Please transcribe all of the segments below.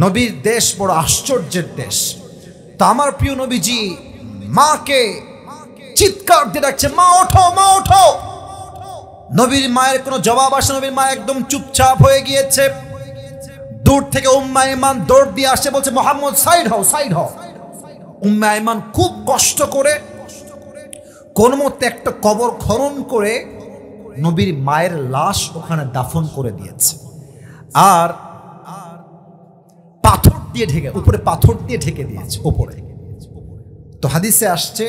নবীর দেশ বড় আশ্চর্যের দেশ। তা আমার প্রিয় নবীজি মাকে চিৎকার দিয়ে ডাকছে, মা ওঠো, মা ওঠো। নবীর মায়ের কোনো জবাব আসে, নবীর মা একদম চুপচাপ হয়ে গিয়েছে। দূর থেকে উম্মে আইমান দৌড় দিয়ে আসে, বলছে মুহাম্মদ সাইড হও, সাইড হও। উম্মে আইমান খুব কষ্ট করে কোন মতে একটা কবর খনন করে নবীর মায়ের লাশ ওখানে দাফন করে দিয়েছে, আর পাথর দিয়ে ঢেকে, উপরে পাথর দিয়ে ঢেকে দিয়েছে উপরে। তো হাদিসে আসছে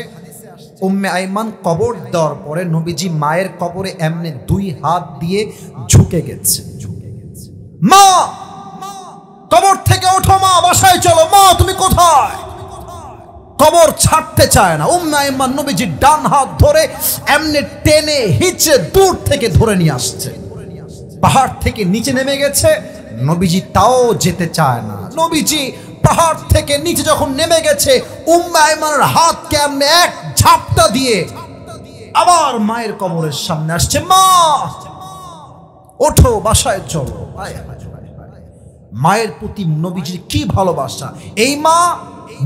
উম্মে আইমান কবর দেওয়ার পরে নবীজি মায়ের কবরে এমনি দুই হাত দিয়ে ঝুঁকে গেছে। মা কবর থেকে ওঠো, মা বাসায় চলো, মা তুমি কোথায়? কবর ছাড়তে চায় না। উম্মে আইমান নবীজির ডান হাত ধরে এমনি টেনে হিচড়ে দূর থেকে ধরে নিয়ে আসছে। পাহাড় থেকে নিচে নেমে গেছে, নবীজি তাও যেতে চায় না। নবীজি পাহাড় থেকে নিচে যখন নেমে গেছে, উম্মে আইমানের হাত কেমনে এক ঝাপটা দিয়ে আবার মায়ের কবরের সামনে আসছে, মা ওঠো, বাসায় চলো। মায়ের প্রতি নবীজির কি ভালোবাসা! এই মা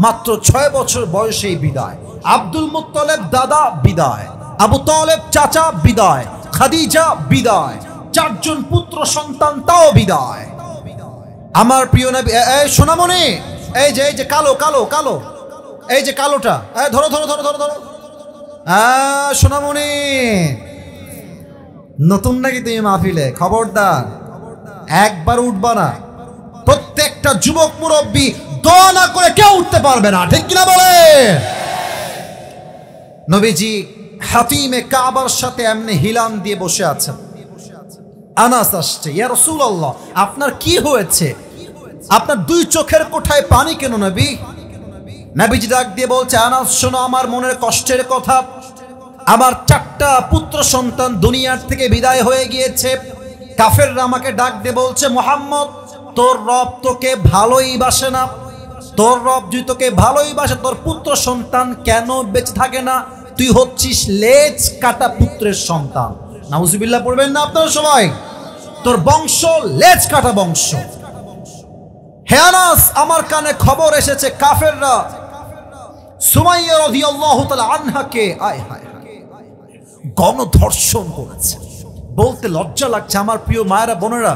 মাত্র 6 বছর বয়সেই বিদায়, আব্দুল মুত্তালিব দাদা বিদায়, আবু তালেব চাচা বিদায়, খাদিজা বিদায়, 4 জন পুত্র সন্তান তাও বিদায়। আমার প্রিয় নবী, এই সোনামণি, এই যে কালো কালো কালো, এই যে কালোটা, ধরো ধরো ধরো ধরো ধরো। সোনামণি, নতুন নাকি তুমি মাহফিলে? খবরদার একবার উঠবা না। প্রত্যেকটা যুবক মুরব্বী দোয়া না করে কেউ উঠতে পারবে না, ঠিক কিনা বলে? নবীজি হাতিমে কাবার সাথে এমনি হিলান দিয়ে বসে আছেন। আনাস আসছে, ইয়া রাসূলুল্লাহ আপনার কি হয়েছে? আপনার 2 চোখের কোঠায় পানি কেন নবী? নবীজি ডাক দিয়ে বলছে, আনাস শোনো আমার মনের কষ্টের কথা। আমার 4টা পুত্র সন্তান দুনিয়ার থেকে বিদায় হয়ে গিয়েছে। কাফেররা আমাকে ডাক দিয়ে বলছে, মুহাম্মদ তোর রব তোকে ভালোই বাসে না। তোর রব যদি তোকে ভালোই বাসে, তোর পুত্র সন্তান কেন বেঁচে থাকে না? তুই হচ্ছিস লেজ কাটা পুত্রের সন্তান। নাউজুবিল্লাহ পড়বেন না আপনারা সবাই? তোর বংশ লেজ কাটা বংশ। হে আনাস, আমার কানে খবর এসেছে কাফেররা সুমাইয়া রাদিয়াল্লাহু তাআলা আনহাকে গণধর্ষণ করেছে। বলতে লজ্জা লাগছে। আমার প্রিয় মায়েরা বোনেরা,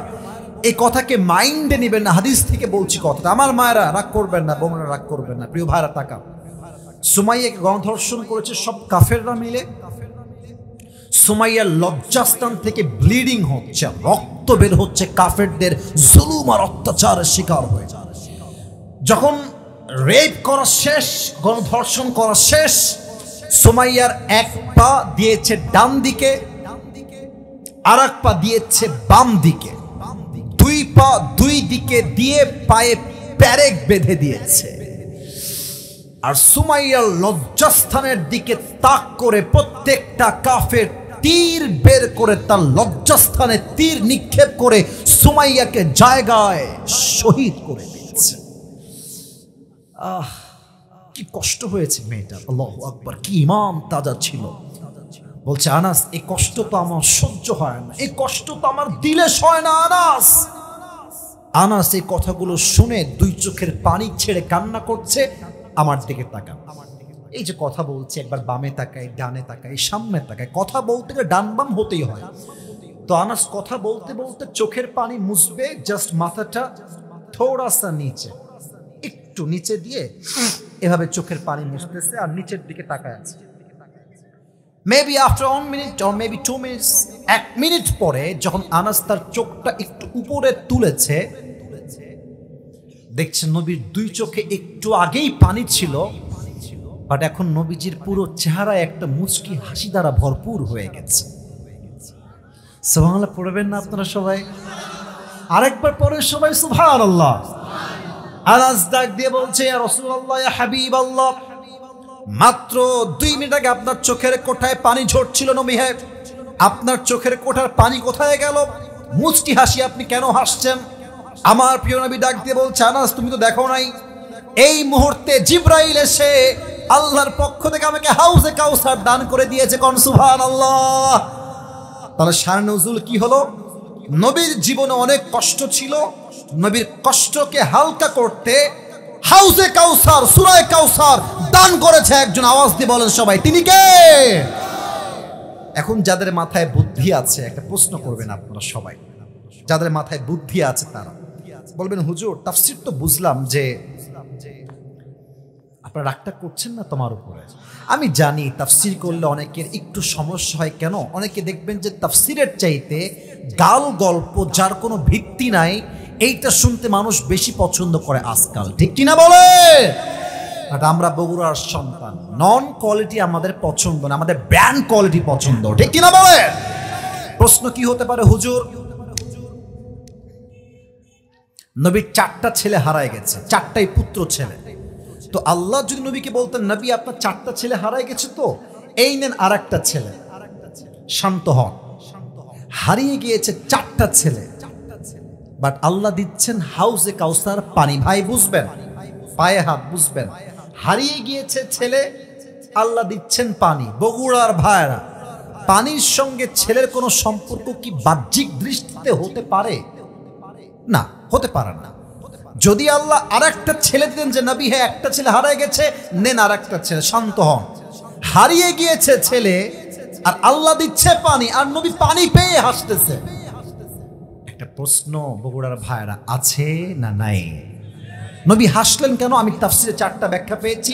এই কথাকে মাইন্ডে নেবেন না, হাদিস থেকে বলছি কথাটা। আমার মায়েরা রাগ করবেন না, বোনেরা রাগ করবেন না। প্রিয় ভাইরা তাকান, সুমাইয়াকে গণধর্ষণ করেছে সব কাফেররা মিলে। সুমাইয়ার লজ্জাস্থান থেকে ব্লিডিং হচ্ছে, রক্ত বের হচ্ছে, কাফেরদের জুলুম আর অত্যাচারের শিকার হয়ে। যখন রেপ করা শেষ, গণধর্ষণ করা শেষ, সুমাইয়ার এক পা দিয়েছে ডান দিকে, আর এক পা দিয়েছে বাম দিকে। 2 পা 2 দিকে দিয়ে পায়ে প্যারেক বেঁধে দিয়েছে। আর সুমাইয়ার লজ্জাস্থানের দিকে তাক করে প্রত্যেকটা কাফের তীর বের করে তার লজ্জাস্থানে তীর নিক্ষেপ করে সুমাইয়াকে জায়গায় শহীদ করে দিয়েছে। কি কষ্ট হয়েছে মেয়েটা! আল্লাহু আকবার, কি ইমান তাজা ছিল। বলছে, আনাস এই কষ্ট তো আমার সহ্য হয় না, এই কষ্ট তো আমার দিলে সয় না। আনাস আনাস এই কথাগুলো শুনে 2 চোখের পানি ছেড়ে কান্না করছে। আমার দিকে তাকান, এই যে কথা বলছে, একবার বামে তাকায়, ডানে তাকায়, সামনে তাকায়। কথা বলতে গেলে ডান বাম হতেই হয়। তো আনাস কথা বলতে বলতে চোখের পানি মুছবে, জাস্ট মাথাটা থোড়া সা নিচে, একটু নিচে দিয়ে এভাবে চোখের পানি মুছতেছে আর নিচের দিকে তাকায় আছে। Maybe after 1 minute or maybe 2 minutes, 1 minute পরে যখন আনাস তার চোখটা একটু উপরে তুলেছে, দেখছে নবীর 2 চোখে একটু আগেই পানি ছিল, বাট এখন নবীজির পুরো চেহারা একটা মুচকি হাসি দ্বারা ভরপুর হয়ে গেছে। সুবহানাল্লাহ পড়বেন না আপনারা সবাই? আরেকবার পড়ে সবাই সুবহানাল্লাহ। আনাস ডাক দিয়ে বলছে, ইয়া রাসূলুল্লাহ, ইয়া হাবিবাল্লাহ, মাত্র 2 মিনিট আগে আপনার চোখের কোঠায় পানি ঝরছিল নবী। হ্যাঁ, আপনার চোখের কোঠার পানি কোথায় গেল? মুচকি হাসি আপনি কেন হাসছেন? আমার প্রিয় নবী ডাক দিয়ে বলছে, আনাস তুমি তো দেখো নাই, এই মুহূর্তে জিবরাইল এসে আল্লাহর পক্ষ থেকে আমাকে হাউজে কাউসার দান করে দিয়েছে। কোন সুবহানাল্লাহ। তাহলে শান নজুল কি হলো? নবীর জীবনে অনেক কষ্ট ছিল, নবীর কষ্টকে হালকা করতে হাউজে কাউসার, সূরা কাউসার দান করেছে একজন। আওয়াজ দিয়ে বলেন সবাই, তিনি কে? এখন যাদের মাথায় বুদ্ধি আছে একটা প্রশ্ন করবেন আপনারা সবাই, যাদের মাথায় বুদ্ধি আছে তারা বলবেন, হুজুর তাফসীর তো বুঝলাম, যে আপনারা রাগটা করছেন না তোমার উপরে। আমি জানি তাফসীর করলে অনেকের একটু সমস্যা হয়। কেন? অনেকে দেখবেন যে তাফসীরের চাইতে গাল গল্প যার কোনো ভিত্তি নাই এইটা শুনতে মানুষ বেশি পছন্দ করে আজকাল, ঠিক কিনা বলে? বাট আমরা বগুড়ার সন্তান, নন কোয়ালিটি আমাদের পছন্দ না, আমাদের ব্র্যান্ড কোয়ালিটি পছন্দ, ঠিক কিনা বলে? প্রশ্ন কি হতে পারে, হুজুর নবীর 4টা ছেলে হারায় গেছে, 4টাই পুত্র ছেলে। তো আল্লাহ যদি নবীকে বলতেন, নবী আপনার 4টা ছেলে হারায় গেছে, তো এই নেন আর একটা ছেলে, শান্ত হন, হারিয়ে গিয়েছে 4টা ছেলে, বাট আল্লাহ দিচ্ছেন হাউজে কাউসার পানি। ভাই বুঝবেন, পায়ে হাত বুঝবেন, হারিয়ে গিয়েছে ছেলে, আল্লাহ দিচ্ছেন পানি। বগুড়ার ভাইরা, পানির সঙ্গে ছেলের কোনো সম্পর্ক কি বাহ্যিক দৃষ্টিতে হতে পারে? না, হতে পারে না। যদি আল্লাহ আর একটা ছেলে দিতেন যে নবী হ্যাঁ একটা ছেলে হারিয়ে গেছে, নেন আর একটা ছেলে, শান্ত হন। হারিয়ে গিয়েছে ছেলে আর আল্লাহ দিচ্ছে পানি, আর নবী পানি পেয়ে হাসতেছে। একটা প্রশ্ন বগুড়ার ভাইরা, আছে না নাই? নবী হাসলেন কেন? আমি তাফসীরে 4টা ব্যাখ্যা পেয়েছি,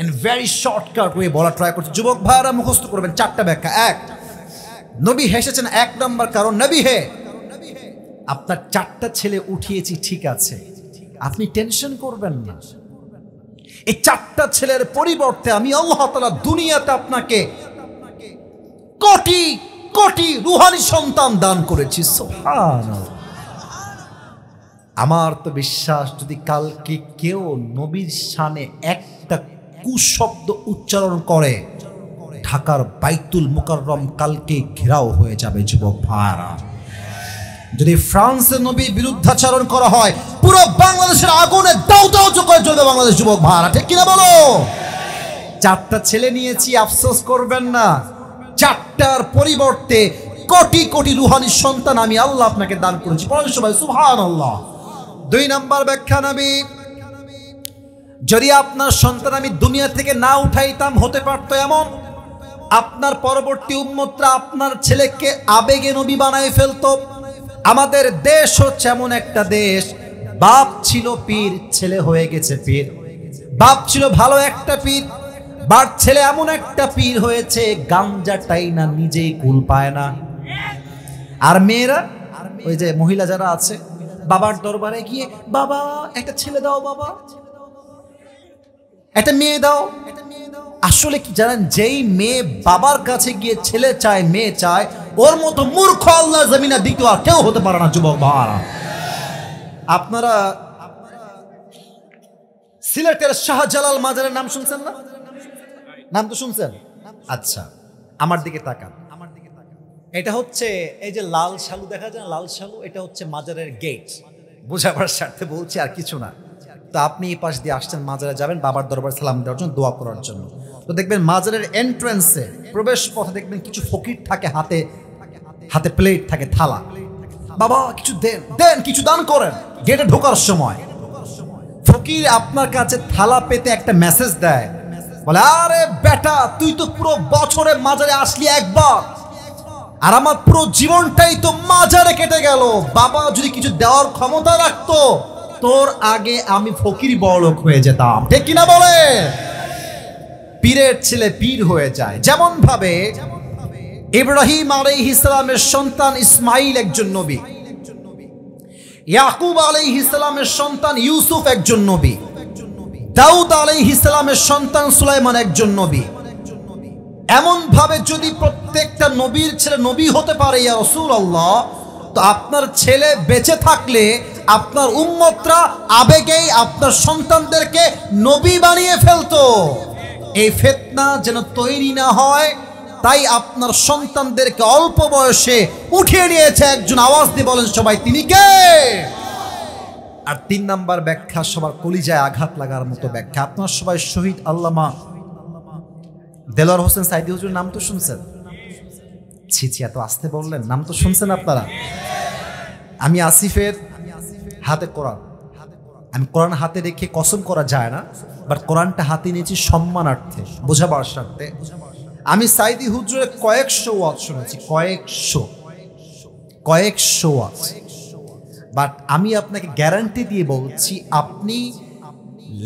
ইন ভেরি শর্টকাট ওয়ে বলা ট্রাই করছি। যুবক ভাইরা মুখস্থ করবেন 4টা ব্যাখ্যা। 1, নবী হেসেছেন 1 নম্বর কারণ, নবী হে আপনার 4টা ছেলে উঠিয়েছি, ঠিক আছে, আপনি টেনশন করবেন না। এই 4টা ছেলের পরিবর্তে আমি আল্লাহ তাআলা দুনিয়াতে আপনাকে কোটি কোটি রূহানি সন্তান দান করেছি। সুবহানাল্লাহ। আমার তো বিশ্বাস, যদি কালকে কেউ নবীর শানে একটা কুশব্দ উচ্চারণ করে, ঢাকার বাইতুল মুকাররম কালকে ঘেরাও হয়ে যাবে। যুবক ভাইরা, যদি ফ্রান্সের নবীর বিরুদ্ধাচরণ করা হয়, পুরো বাংলাদেশের আগুনে দাউ দাউ করে জ্বলবে বাংলাদেশ। যুবক ভাইরা, ঠিক কিনা বলো? 4টা ছেলে নিয়েছি, আফসোস করবেন না। 4টার পরিবর্তে কোটি কোটি রূহানি সন্তান আমি আল্লাহ আপনাকে দান করেছি। পড়েন সবাই সুবহানাল্লাহ। 2 নম্বর ব্যাখ্যা, নবী যদি আপনার সন্তান আমি দুনিয়া থেকে না উঠাইতাম, হতে পারতো এমন আপনার পরবর্তী উম্মতরা আপনার ছেলেকে আবেগে নবী বানায় ফেলতো। আমাদের দেশ হচ্ছে এমন একটা দেশ, বাপ ছিল পীর, ছেলে হয়ে গেছে পীর। বাপ ছিল ভালো একটা পীর, বাপ ছেলে এমন একটা পীর হয়েছে গাঞ্জাটাই না নিজেই কুল পায় না। আর মেয়েরা, ওই যে মহিলা যারা আছে, বাবার দরবারে গিয়ে বাবা একটা ছেলে দাও, বাবা একটা মেয়ে দাও। আসলে কি জানেন, যেই মেয়ে বাবার কাছে গিয়ে ছেলে চায়, মেয়ে চায়, ওর মতো মূর্খ আল্লাহর জমিনে দ্বিতীয় আর কেউ হতে পারে না। যুবক ভাইরা, আপনারা সিলেটের শাহজালাল মাজারের নাম শুনছেন না? নাম তো শুনছেন। আচ্ছা, আমার দিকে তাকান। এটা হচ্ছে এই যে লাল শালু দেখা যায়, লাল শালু, এটা হচ্ছে মাজারের গেট। বোঝাবার স্বার্থে বলছি, আর কিছু না। তো আপনি এই পাশ দিয়ে আসছেন, মাজারে যাবেন বাবার দরবার সালাম দেওয়ার জন্য, দোয়া করার জন্য। তো দেখবেন মাজারের এন্ট্রান্সে প্রবেশ পথে দেখবেন কিছু ফকির থাকে, হাতে হাতে প্লেট থাকে, থালা। বাবা কিছু দেন, দেন কিছু দান করেন। গেটে ঢোকার সময় ফকির আপনার কাছে থালা পেতে একটা মেসেজ দেয়, বলে আরে বেটা তুই তো পুরো বছরে মাজারে আসলি একবার, আর আমার পুরো জীবনটাই তো মাজারে কেটে গেল। বাবা যদি কিছু দেওয়ার ক্ষমতা রাখতো, তোর আগে আমি ফকির বড়লোক হয়ে যেতাম। ঠিক কিনা বলে? পীরের ছেলে পীর হয়ে যায়। যেমন ভাবে ইব্রাহিম আলাইহিস সালামের সন্তান ইসমাইল একজন নবী, ইয়াকুব আলাইহিস সালামের সন্তান ইউসুফ একজন নবী, দাউদ আলাইহিস সালামের সন্তান সুলাইমান একজন নবী। এমন ভাবে যদি প্রত্যেকটা নবীর ছেলে নবী হতে পারে ইয়া রাসূলুল্লাহ, তো আপনার ছেলে বেঁচে থাকলে আপনার উম্মতরা আবেগেই আপনার সন্তানদেরকে নবী বানিয়ে ফেলতো। এই ফিতনা যেন তৈরি না হয়, তাই আপনার সন্তানদেরকে অল্প বয়সে উঠিয়ে নিয়েছে একজন। আওয়াজ দিয়ে বলেন সবাই, তিনি কে? আর 3 নাম্বার ব্যাখ্যা, সবার কলিজায় আঘাত লাগার মতো ব্যাখ্যা। আপনার সবাই শহীদ আল্লামা দেলোয়ার হোসেন সাইদি হুজুর নাম তো শুনছেন? ছি ছি, এত আসতে বললেন, নাম তো শুনছেন আপনারা? আমি আসিফের হাতে কোরআন। আমি কোরআন হাতে রেখে কসম করা যায় না, বাট কোরআনটা হাতে নিয়েছি সম্মানার্থে, বোঝাবার স্বার্থে। আমি সাইদি হুজুরের কয়েকশো ওয়াজ শুনেছি, কয়েকশো ওয়াজ, বাট আমি আপনাকে গ্যারান্টি দিয়ে বলছি, আপনি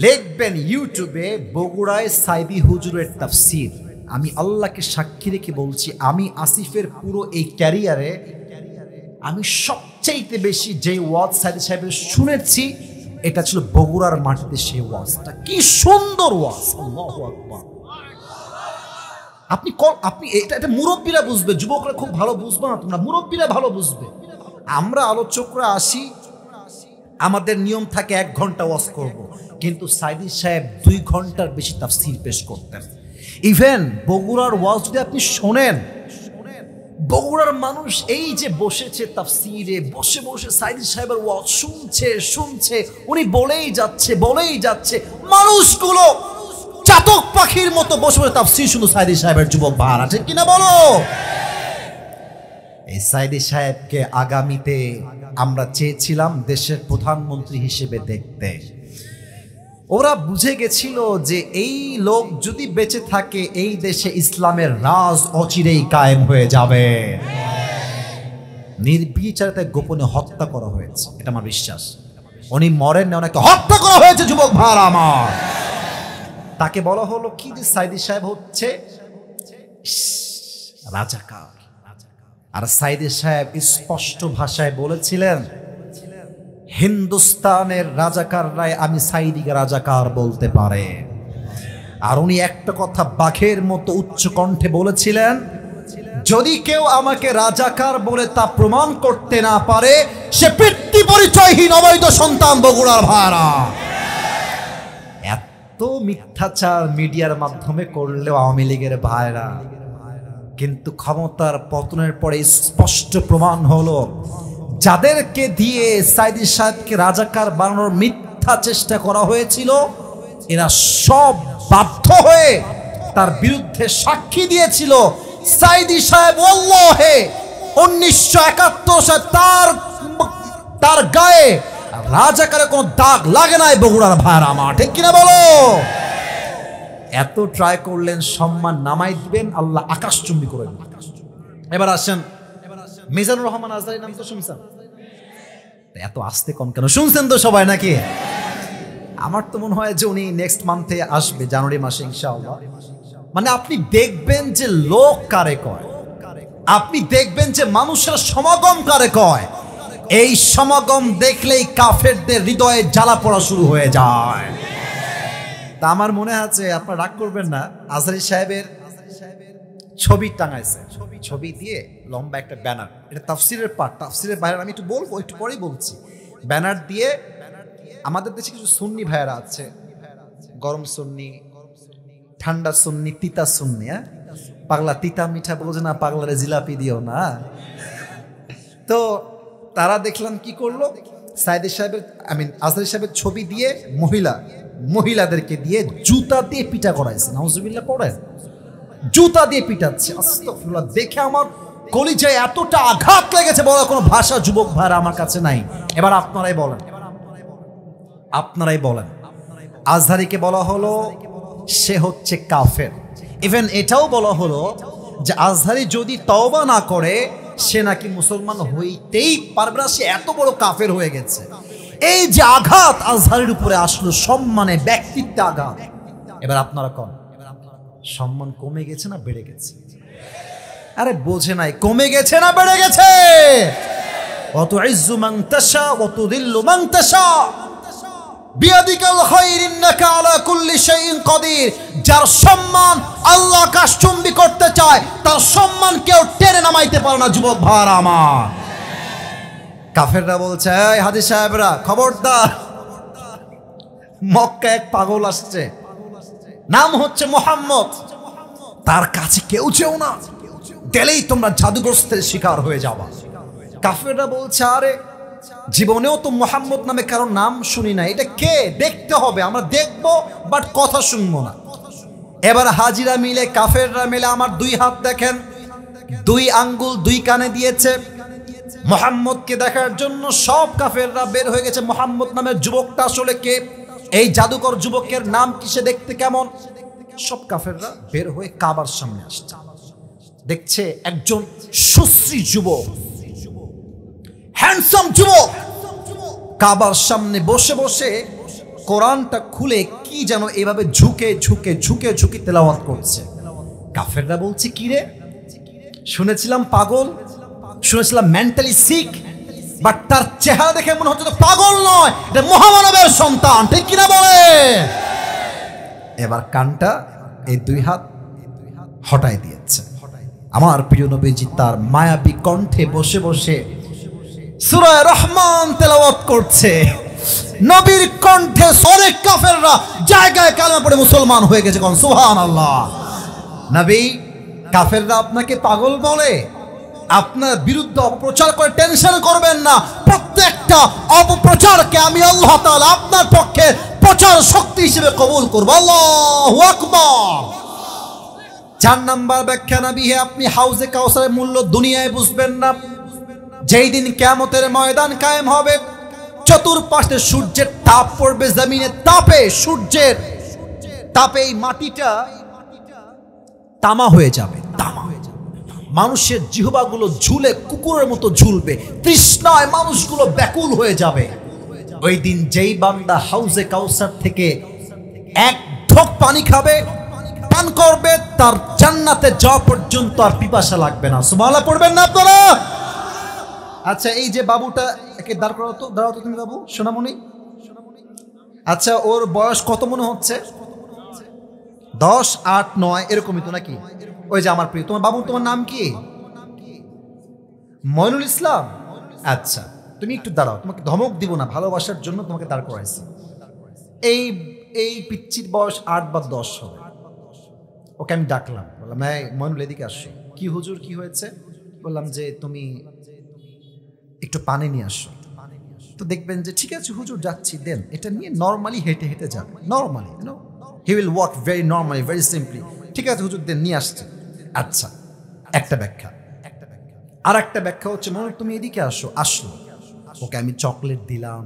লিখবেন ইউটিউবে বগুড়ায় সাইদি হুজুরের তাফসীর, আমি আল্লাহকে সাক্ষী রেখে বলছি, আমি আসিফের পুরো এই ক্যারিয়ারে আমি সবচেয়ে বেশি যে ওয়াজ সাইদি সাহেবের শুনেছি, এটা ছিল বগুড়ার মাটিতে সেই ওয়াজটা। কি সুন্দর ওয়াজ, আল্লাহু আকবার। আপনি এটা মুরব্বীরা বুঝবে, যুবকরা খুব ভালো বুঝবে না, তোমরা মুরব্বীরা ভালো বুঝবে। আমরা আলোচকরা আসি, আমাদের নিয়ম থাকে 1 ঘন্টা ওয়াজ করব, কিন্তু সাইদি সাহেব 2 ঘন্টার বেশি তাফসীর পেশ করতেন। ইভেন বগুড়ার ওয়াজ যদি আপনি শোনেন, বগুড়ার মানুষ এই যে বসেছে তাফসীরে, বসে বসে সাইদি সাহেবের ওয়াজ শুনছে, উনি বলেই যাচ্ছে, মানুষগুলো চাতক পাখির মতো বসে বসে তাফসীর শুনো সাইদি সাহেবের, যুবক ভাড়া, ঠিক কিনা বলো? এই সাইদি সাহেবকে আগামীতে আমরা চেয়েছিলাম দেশের প্রধানমন্ত্রী হিসেবে দেখতে। ওরা বুঝে গেছিল যে এই লোক যদি বেঁচে থাকে, এই দেশে ইসলামের রাজ অচিরেই কায়েম হয়ে যাবে। নির্বিচারে গোপনে হত্যা করা হয়েছে, এটা আমার বিশ্বাস। উনি মরেন না, ওনাকে হত্যা করা হয়েছে, যুবক ভাইরা আমার। তাকে বলা হলো কি যে সাইদি সাহেব হচ্ছে রাজাকার, আর সাইদি সাহেব স্পষ্ট ভাষায় বলেছিলেন, হিন্দুস্তানের রাজাকাররাই আমি সাইদিকে রাজাকার বলতে পারে। আর উনি একটা কথা বাঘের মতো উচ্চ কণ্ঠে বলেছিলেন, যদি কেউ আমাকে রাজাকার বলে তা প্রমাণ করতে না পারে, সে পিতৃ পরিচয়হীন অবৈধ সন্তান বগুড়ার ভাড়া। এত মিথ্যাচার মিডিয়ার মাধ্যমে করলেও আওয়ামী লীগের ভাইরা, কিন্তু ক্ষমতার পতনের পরে স্পষ্ট প্রমাণ হলো, যাদেরকে দিয়ে সাইদি সাহেবকে রাজাকার বানানোর মিথ্যা চেষ্টা করা হয়েছিল, এরা সব বাধ্য হয়ে তার বিরুদ্ধে সাক্ষী দিয়েছিল। সাইদি সাহেব ওয়াল্লাহে 1971 সালে তার গায়ে রাজাকারের কোনো দাগ লাগে নাই, বগুড়ার ভাইরা আমার, ঠিক কিনা বলো? এত ট্রাই করলেন, সম্মান নামাই দিবেন, আল্লাহ আকাশচুম্বী করে দিবেন। এবার আসেন মিজানুর রহমান আজহারীর নাম তো শুনছেন, এত আস্তে কম কেন? শুনছেন তো সবাই নাকি? আমার তো মনে হয় যে উনি নেক্সট মান্থে আসবে, জানুয়ারি মাসে ইনশাআল্লাহ। মানে আপনি দেখবেন যে লোক কারে কয়, আপনি দেখবেন যে মানুষের সমাগম কারে কয়, এই সমাগম দেখলেই কাফেরদের হৃদয়ে জ্বালা পড়া শুরু হয়ে যায়। তা আমার মনে আছে, আপনারা রাগ করবেন না, আজহারী সাহেবের ছবি টাঙাইছে, ছবি দিয়ে লম্বা একটা ব্যানার, এটা তাফসিরের পাঠ, তাফসিরের বাইরে আমি একটু বলবো, একটু পরেই বলছি। ব্যানার দিয়ে আমাদের দেশে কিছু সুন্নি ভাইয়েরা আছে, গরম সুন্নি, ঠান্ডা সুন্নি, তিতা সুন্নি, হ্যাঁ, পাগলা তিতা মিঠা বোঝে না, পাগলারে জিলাপি দিও না। তো তারা দেখলাম কি করলো, সাইদি সাহেবের আজহারী সাহেবের ছবি দিয়ে মহিলাদেরকে দিয়ে জুতা দিয়ে পিটা করাইছে, নাউজুবিল্লাহ পড়েন, জুতা দিয়ে পিটাচ্ছে। আস্তাগফিরুল্লাহ, দেখে আমার কলিজায় এতটা আঘাত লেগেছে, বড় কোনো ভাষা যুবক ভাইরা আমার কাছে নাই। এবার আপনারাই বলেন, আজহারীকে বলা হলো সে হচ্ছে কাফের। ইভেন এটাও বলা হলো যে আজহারী যদি তওবা না করে সে নাকি মুসলমান হইতেই পারবে না, সে এত বড় কাফের হয়ে গেছে। এই যে আঘাত আজহারীর উপরে আসলো, সম্মানে, ব্যক্তিত্বে আঘাত। এবার আপনারা কোন সম্মান কমে গেছে না বেড়ে গেছে? আরে বোঝে নাই, কমে গেছে না বেড়ে গেছে? ওয়া তুইজ্জু মান তাশা ওয়া তুযিল্লু মান তাশা বিয়াদিকাল খায়র ইন্নাকা আলা কুল্লি শাইইন কাদির। যার সম্মান আল্লাহ আকাশচুম্বী করতে চায়, তার সম্মান কেউ টেনে নামাইতে পারে না, যুবক ভাইরা আমার। কাফেররা বলছে, এই হাজী সাহেবরা খবরদার, মক্কা এক পাগল আসছে, নাম হচ্ছে মুহাম্মদ, তার কাছে কেউ যেও না, গেলেই তোমরা জাদুগ্রস্তের শিকার হয়ে যাবা। কাফেররা বলছে, আরে জীবনেও তো মুহাম্মদ নামে কারো নাম শুনি না, এটা কে? দেখতে হবে, আমরা দেখবো, বাট কথা শুনবো না। এবার হাজিরা মিলে, কাফেররা মিলে আমার 2 হাত দেখেন, 2 আঙ্গুল 2 কানে দিয়েছে, মুহাম্মদকে দেখার জন্য সব কাফেররা বের হয়ে গেছে। মুহাম্মদ নামের যুবকটা আসলে কে, এই জাদুকর যুবকের নাম কি, সে দেখতে কেমন, সব কাফেররা বের হয়ে কাবার সামনে আসছে। দেখছে একজন সুশ্রী যুবক, হ্যান্ডসাম যুবক কাবার সামনে বসে বসে কোরআনটা খুলে কি যেন এভাবে ঝুঁকে ঝুঁকে ঝুঁকে ঝুঁকে তেলাওয়াত করছে। কাফেররা বলছে কি রে, শুনেছিলাম পাগল, শুনেছিলাম মেন্টালি সিক, বাট তার চেহারা দেখে মনে হচ্ছে তো পাগল নয়, এটা মহামানবের সন্তান, ঠিক কিনা বলে। এবার কানটা এই দুই হাত হটাই দিয়েছে। আমার প্রিয় নবীজি তার মায়াবী কণ্ঠে বসে বসে সূরা রহমান তেলাওয়াত করছে। নবীর কণ্ঠে অনেক কাফেররা জায়গায় কালেমা পড়ে মুসলমান হয়ে গেছে, কোন সুবহানাল্লাহ। নবী, কাফেররা আপনাকে পাগল বলে, আপনার বিরুদ্ধে অপপ্রচার করে টেনশন করবেন না, প্রত্যেকটা অপপ্রচারকে আমি আল্লাহ তাআলা আপনার পক্ষে প্রচার শক্তি হিসেবে কবুল করব। আল্লাহু আকবার। 4 নাম্বার ব্যাখ্যা, নবী হে, আপনি হাউজে কাউসারের মূল্য দুনিয়ায় বুঝবেন না। যেই দিন কিয়ামতের ময়দান কায়েম হবে, চতুর্পাশে সূর্যের তাপ পড়বে, জমিনের তাপে, সূর্যের তাপে এই মাটিটা তামা হয়ে যাবে, তামা হয়ে যাবে। মানুষের জিহ্বাগুলো ঝুলে কুকুরের মতো ঝুলবে, তৃষ্ণায় মানুষগুলো ব্যাকুল হয়ে যাবে। ওই দিন যেই বান্দা হাউজে কাউসার থেকে এক ঢোক পানি খাবে, পান করবে, তার জান্নাতে যাওয়া পর্যন্ত আর পিপাসা লাগবে না। সুবহানাল্লাহ পড়বেন না আপনারা? আচ্ছা, এই যে বাবুটা, একে দাঁড় করাও তো, দাঁড়াও তো তুমি বাবু, সোনামণি। আচ্ছা, ওর বয়স কত মনে হচ্ছে? 10, 8, 9 এরকমই তো নাকি? ওই যে আমার প্রিয়, তোমার বাবু, তোমার নাম কি? মইনুল ইসলাম। আচ্ছা, তুমি একটু দাঁড়াও, তোমাকে ধমক দিব না, ভালোবাসার জন্য তোমাকে দাঁড় করাইছি। এই পিচ্চির বয়স 8 বা 10 হবে। ওকে আমি ডাকলাম, বললাম এই মইনুল এদিকে আসো। কি হুজুর, কি হয়েছে? বললাম যে তুমি একটু পানি নিয়ে আসো। তো দেখবেন যে ঠিক আছে হুজুর, যাচ্ছি, দেন। এটা নিয়ে নর্মালি হেঁটে হেঁটে যাবে, normally, he will walk very normally, very simply. ঠিক আছে হুজুর, দেন, নিয়ে আসছে। আচ্ছা, একটা ব্যাখ্যা। আর একটা ব্যাখ্যা হচ্ছে, মনে তুমি এদিকে আসো। আসলো, ওকে আমি চকলেট দিলাম,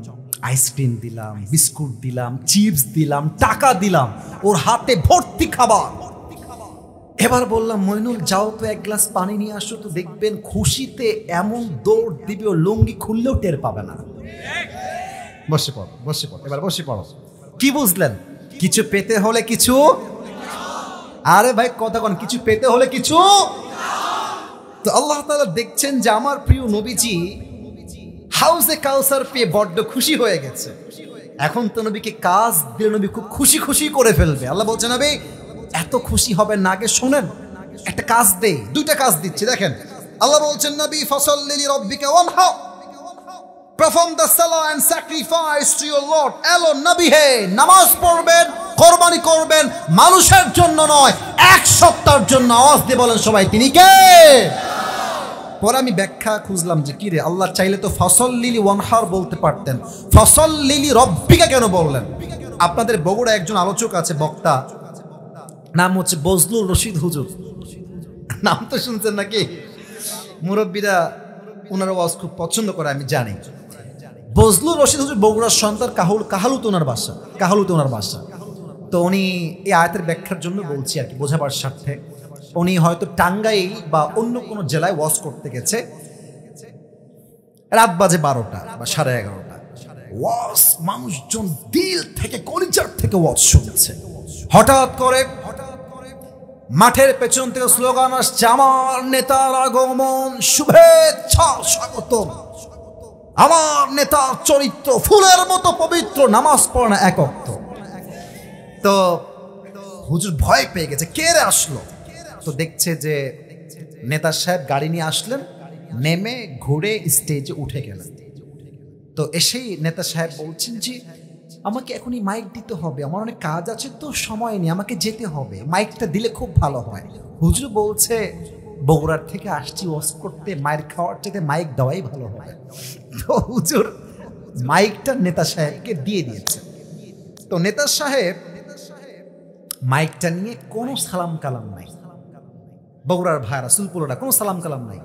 আইসক্রিম দিলাম, বিস্কুট দিলাম, চিপস দিলাম, টাকা দিলাম, ওর হাতে ভর্তি খাবার। এবার বললাম, মইনুল যাও তো, এক গ্লাস পানি নিয়ে আসো। তো দেখবেন খুশিতে এমন দৌড় দিবে, ও লুঙ্গি খুললেও টের পাবে না। বসে পড়ো, বসে পড়ো, এবার বসে পড়ো। কি বুঝলেন? কিছু পেতে হলে কিছু, আরে ভাই কথা কোন, কিছু পেতে হলে কিছু। তো আল্লাহ তাআলা দেখছেন যে আমার প্রিয় নবীজি হাউজে কাউসার পেয়ে বড্ড খুশি হয়ে গেছে। এখন তো নবীকে কাজ দিয়ে নবী খুব খুশি খুশি করে ফেলবে। আল্লাহ বলছেন, নবী এত খুশি হবেন না, আগে শোনেন, একটা কাজ দেই, দুইটা কাজ দিচ্ছি। দেখেন, আল্লাহ বলছেন, নবী ফাসাল্লি লিরাব্বিকা ওয়ানহার, perform the salah and sacrifice to your Lord alone। নবী হে, নামাজ পড়বেন, কোরবানি করবেন, মানুষের জন্য নয়, এক সত্তার জন্য। আওয়াজ দিয়ে বলেন সবাই, তিনি কে? পরে আমি ব্যাখ্যা খুঁজলাম যে কি রে, আল্লাহ চাইলে তো ফাসাল্লি ওয়ানহার বলতে পারতেন, ফাসাল্লি লিরাব্বিকা কেন বললেন? আপনাদের বগুড়া একজন আলোচক আছে, বক্তা, নাম হচ্ছে বজলুর রশিদ হুজুর। নাম তো শুনছেন নাকি? মুরব্বীরা ওনার ওয়াজ খুব পছন্দ করে, আমি জানি। বজলুর রশিদ হুজুর বগুড়ার সন্তান, কাহালুতে ওনার বাসা, কাহালুতে ওনার বাসা। তো উনি এই আয়াতের ব্যাখ্যার জন্য বলছি আর কি, বোঝাবার স্বার্থে। উনি হয়তো টাঙ্গাইল বা অন্য কোনো জেলায় ওয়াজ করতে গেছে, রাত বাজে 12টা বা 11:30। ওয়াজ মানুষজন দিল থেকে, কলিজার থেকে ওয়াজ শুনছে। হঠাৎ করে মাঠের পেছন থেকে স্লোগান আসছে, আমার নেতার আগমন, শুভেচ্ছা, স্বাগতম। আমার নেতার চরিত্র ফুলের মতো পবিত্র, নামাজ পড়ে না এক ওয়াক্ত। তো হুজুর ভয় পেয়ে গেছে, কে রে আসলো? তো দেখছে যে নেতা সাহেব গাড়ি নিয়ে আসলেন, নেমে ঘুরে স্টেজে উঠে গেলেন। তো এসেই নেতা সাহেব বলছেন যে আমাকে এখনই মাইক দিতে হবে, আমার অনেক কাজ আছে, তো সময় নেই, আমাকে যেতে হবে, মাইকটা দিলে খুব ভালো হয়। হুজুর বলছে, বগুড়ার থেকে আসছি ওয়াজ করতে, মাইক খাওয়ার থেকে মাইক দেওয়াই ভালো হবে। তো হুজুর মাইকটা নেতা সাহেবকে দিয়ে দিয়েছে। তো নেতা সাহেব মাইকটা নিয়ে কোনো সালাম কালাম নাই, বগুড়ার ভাইরা সুলপুলরা কোনো সালাম কালাম নাই।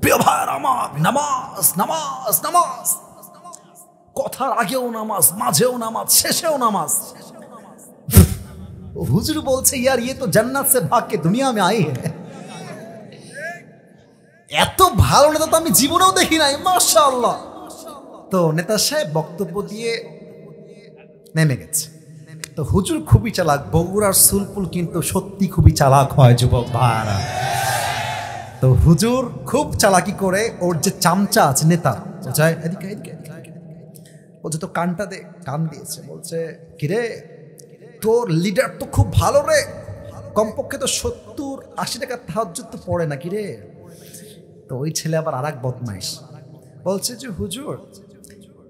প্রিয় ভাইরা আমার, নামাজ নামাজ নামাজ, কথার আগেও নামাজ, মাঝেও নামাজ, শেষেও নামাজ। হুজুর বলছে ইয়ার ইয়ে তো জান্নাত সে ভাগ কে দুনিয়া মে আই হ্যায়। এত ভালো নেতা তো আমি জীবনেও দেখি নাই, মাশাআল্লাহ। তো নেতা সাহেব বক্তব্য দিয়ে নেমে গেছে। তো হুজুর খুবই চালাক, বগুড়ার সুলপুল কিন্তু সত্যি খুবই চালাক হয় যুবক ভাইরা। তো হুজুর খুব চালাকি করে ওর যে চামচা আছে নেতা, বলছে তো কানটা দে, কান দিয়েছে। বলছে কিরে তোর লিডার তো খুব ভালো রে, কমপক্ষে তো 70-80 টাকা তাহাজ্জুদ তো পড়ে না কিরে। তো ওই ছেলে আবার আর এক বদমাইশ বলছে যে হুজুর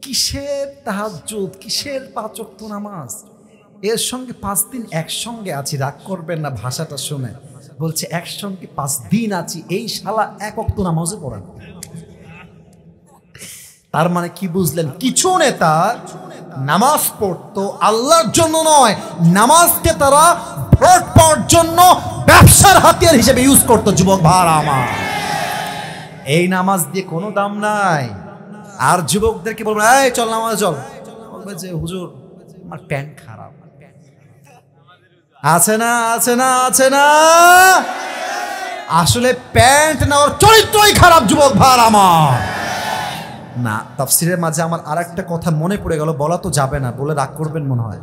কিসের তাহাজ্জুদ, কিসের 5 ওয়াক্ত নামাজ, এর সঙ্গে 5 দিন একসঙ্গে আছি, রাগ করবেন না ভাষাটা শুনে। বলছে একসঙ্গে 5 দিন আছি, এই শালা 1 ওয়াক্ত নামাজও পড়ে না। তার মানে কি বুঝলেন? কিছু নেতা নামাজ পড়তো আল্লাহর জন্য নয়, নামাজকে তারা ভোট পাওয়ার জন্য ব্যবসার হাতিয়ার হিসেবে ইউজ করতো। যুবক ভাইরা আমার, এই নামাজ দিয়ে কোনো দাম নাই। আর যুবকদেরকে বলবো এই চল নামাজ চল, বলবে যে হুজুর আমার প্যান্ট খারাপ। আছে না আছে না আছে না, আসলে প্যান্ট না ওর চরিত্রই খারাপ যুবক ভাইরা আমার। না, তাফসিরের মাঝে আমার আর একটা কথা মনে পড়ে গেল, বলা তো যাবে না, বলে রাগ করবেন মনে হয়।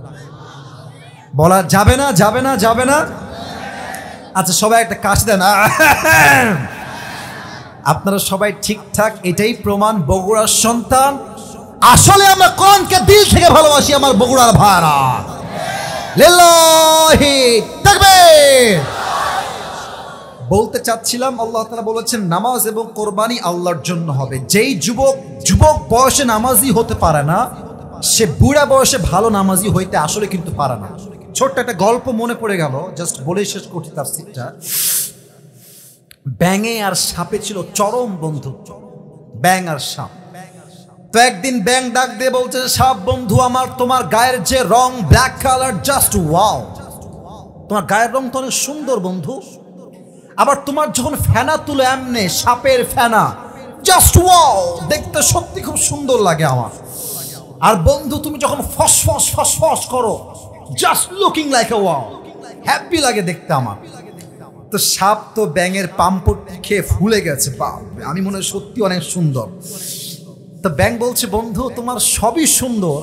বলা যাবে না, যাবে না, যাবে না। আচ্ছা সবাই একটা কাশ দেন। আপনারা সবাই ঠিকঠাক, এটাই প্রমাণ বগুড়ার সন্তান। আসলে আমরা কোরআনকে দিল থেকে ভালোবাসি আমার বগুড়ার ভাইরা। লিল্লাহি তাকবীর। বলতে চাচ্ছিলাম আল্লাহ তাআলা বলেছেন নামাজ এবং কোরবানি আল্লাহর জন্য হবে। যেই যুবক বয়সে নামাজি হতে পারে না, সে বুড়া বয়সে ভালো নামাজি হইতে আসলে কিন্তু পারে না। ছোট্ট একটা গল্প মনে পড়ে গেল, জাস্ট বলে শেষ করছি তাফসীরটা। ব্যাঙে আর সাপে ছিল চরম বন্ধুত্ব, ব্যাঙ আর সাপ। তো একদিন ব্যাঙ ডাক দিয়ে বলছে সাপ বন্ধু আমার, তোমার গায়ের যে রং ব্ল্যাক কালার, জাস্ট ওয়াও, তোমার গায়ের রং তো অনেক সুন্দর বন্ধু। আবার তোমার যখন ফেনা তুলে এমনে সাপের ফেনা, জাস্ট ওয়াও, দেখতে সত্যি খুব সুন্দর লাগে আমার। আর বন্ধু তুমি যখন ফসফস ফসফস করো, just looking like a wow, happy লাগে দেখতে আমার। তো সাপ তো ব্যাঙের পাম্পটি খেয়ে ফুলে গেছে, আমি মনে হয় সত্যি অনেক সুন্দর। তো ব্যাঙ বলছে বন্ধু তোমার সবই সুন্দর,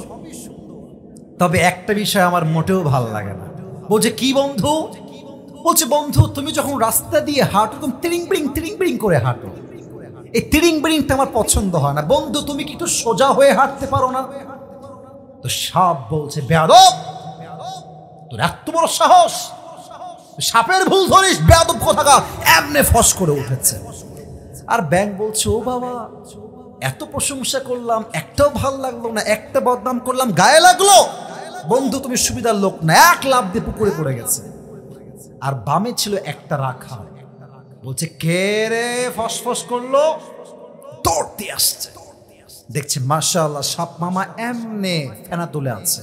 তবে একটা বিষয় আমার মোটেও ভালো লাগে না। বলছে কি বন্ধু? বলছে বন্ধু তুমি যখন রাস্তা দিয়ে হাঁটো তখন তিরিং বিড়িং করে হাঁটো, এই তিরিং বিড়িংটা আমার পছন্দ হয় না। বন্ধু তুমি কি একটু সোজা হয়ে হাঁটতে পারো না? তো সাপ বলছে বেয়াদব, তোর এত বড় সাহস, সাপের ভুল ধরিস বেয়াদব কোথাকার, এমনে ফস করে উঠেছে। আর ব্যাঙ বলছে ও বাবা এত প্রশংসা করলাম, একটাও ভাল লাগলো না, একটা বদনাম করলাম গায়ে লাগলো। বন্ধু তুমি সুবিধার লোক না, 1 লাফ দিয়ে পুকুরে পড়ে গেছে। আর বামে ছিল একটা রাখা, বলছে কে রে ফসফস করলো, দৌড়তে আসছে, দেখছে মাশাআল্লাহ সাপ মামা এমনে ফেনা তুলে আছে,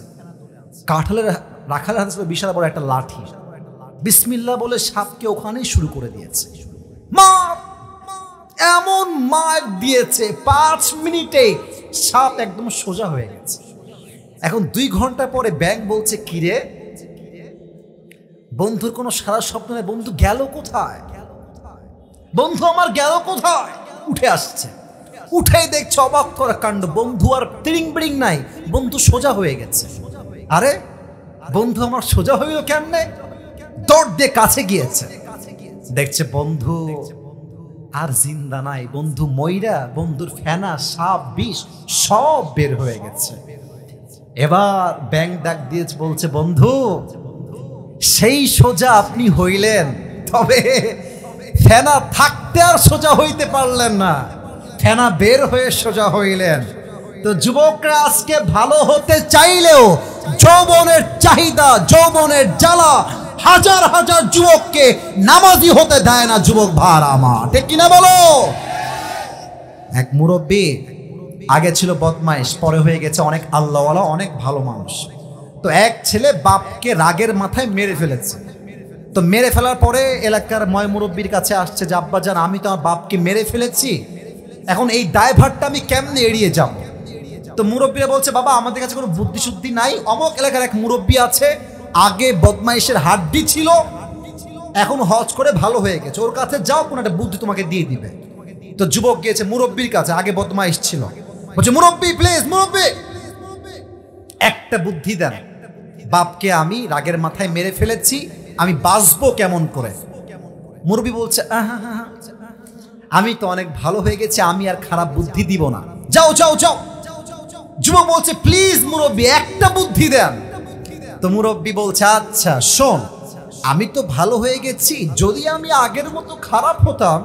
কাঁঠালের রাখালের হাতে ছিল বিশাল বড় একটা লাঠি। বিসমিল্লাহ বলে সাপকে ওখানেই শুরু করে দিয়েছে। মা এমন মার দিয়েছে 5 মিনিটে সাপ একদম সোজা হয়ে গেছে। এখন 2 ঘন্টা পরে ব্যাঙ বলছে কিরে বন্ধুর কোনো সারা স্বপ্ন নেই, বন্ধু গেল কোথায়, বন্ধু আমার গেল কোথায়? উঠে আসছে, উঠেই দেখছে অবাক করা কাণ্ড, বন্ধু আর তিরিং বিড়িং নাই, বন্ধু সোজা হয়ে গেছে। আরে বন্ধু আমার সোজা হইল কেমনে? দৌড় দিয়ে কাছে গিয়েছে, দেখছে বন্ধু আর জিন্দা নাই, বন্ধু ময়রা, বন্ধুর ফেনা সাপ বিষ সব বের হয়ে গেছে। এবার ব্যাঙ ডাক দিয়ে বলছে বন্ধু সেই সোজা আপনি হইলেন, তবে ফেনা থাকতে আর সোজা হইতে পারলেন না, ফেনা বের হয়ে সোজা হইলেন। তো যুবকরা আজকে ভালো হতে চাইলেও যৌবনের চাহিদা, যৌবনের জ্বালা হাজার হাজার যুবককে নামাজি হতে দেয় না যুবক ভাইরা আমার, ঠিক কিনা বলো? এক মুরব্বী আগে ছিল বদমাইশ, পরে হয়ে গেছে অনেক আল্লাহওয়ালা, অনেক ভালো মানুষ। তো এক ছেলে বাপকে রাগের মাথায় মেরে ফেলেছে। তো তো মেরে ফেলার পরে এলাকার ময় মুরব্বীর কাছে আসছে যে আব্বাজান আমি তো আমার বাপকে মেরে ফেলেছি, এখন এই দায়ভারটা আমি কেমনে এড়িয়ে যাব। তো মুরব্বীরা বলছে বাবা আমাদের কাছে কোনো বুদ্ধি শুদ্ধি নাই, অমক এলাকার এক মুরব্বী আছে, আগে বদমাইশের হাড্ডি ছিল, এখন হজ করে ভালো হয়ে গেছে, ওর কাছে যাও, কোনো একটা বুদ্ধি তোমাকে দিয়ে দিবে। তো যুবক গিয়েছে মুরব্বীর কাছে, আগে বদমাইশ ছিল, বলছে মুরব্বী প্লিজ, মুরব্বী একটা বুদ্ধি দেন, বাপকে আমি রাগের মাথায় মেরে ফেলেছি, আমি বাঁচবো কেমন করে। মুরব্বী বলছে আমি তো অনেক ভালো হয়ে গেছে, আমি আর খারাপ বুদ্ধি দিব না, যাও যাও যাও। যুবক বলছে প্লিজ মুরব্বী একটা বুদ্ধি দেন। তো মুরব্বী বলছে আচ্ছা শোন, আমি তো ভালো হয়ে গেছি, যদি আমি আগের মতো খারাপ হতাম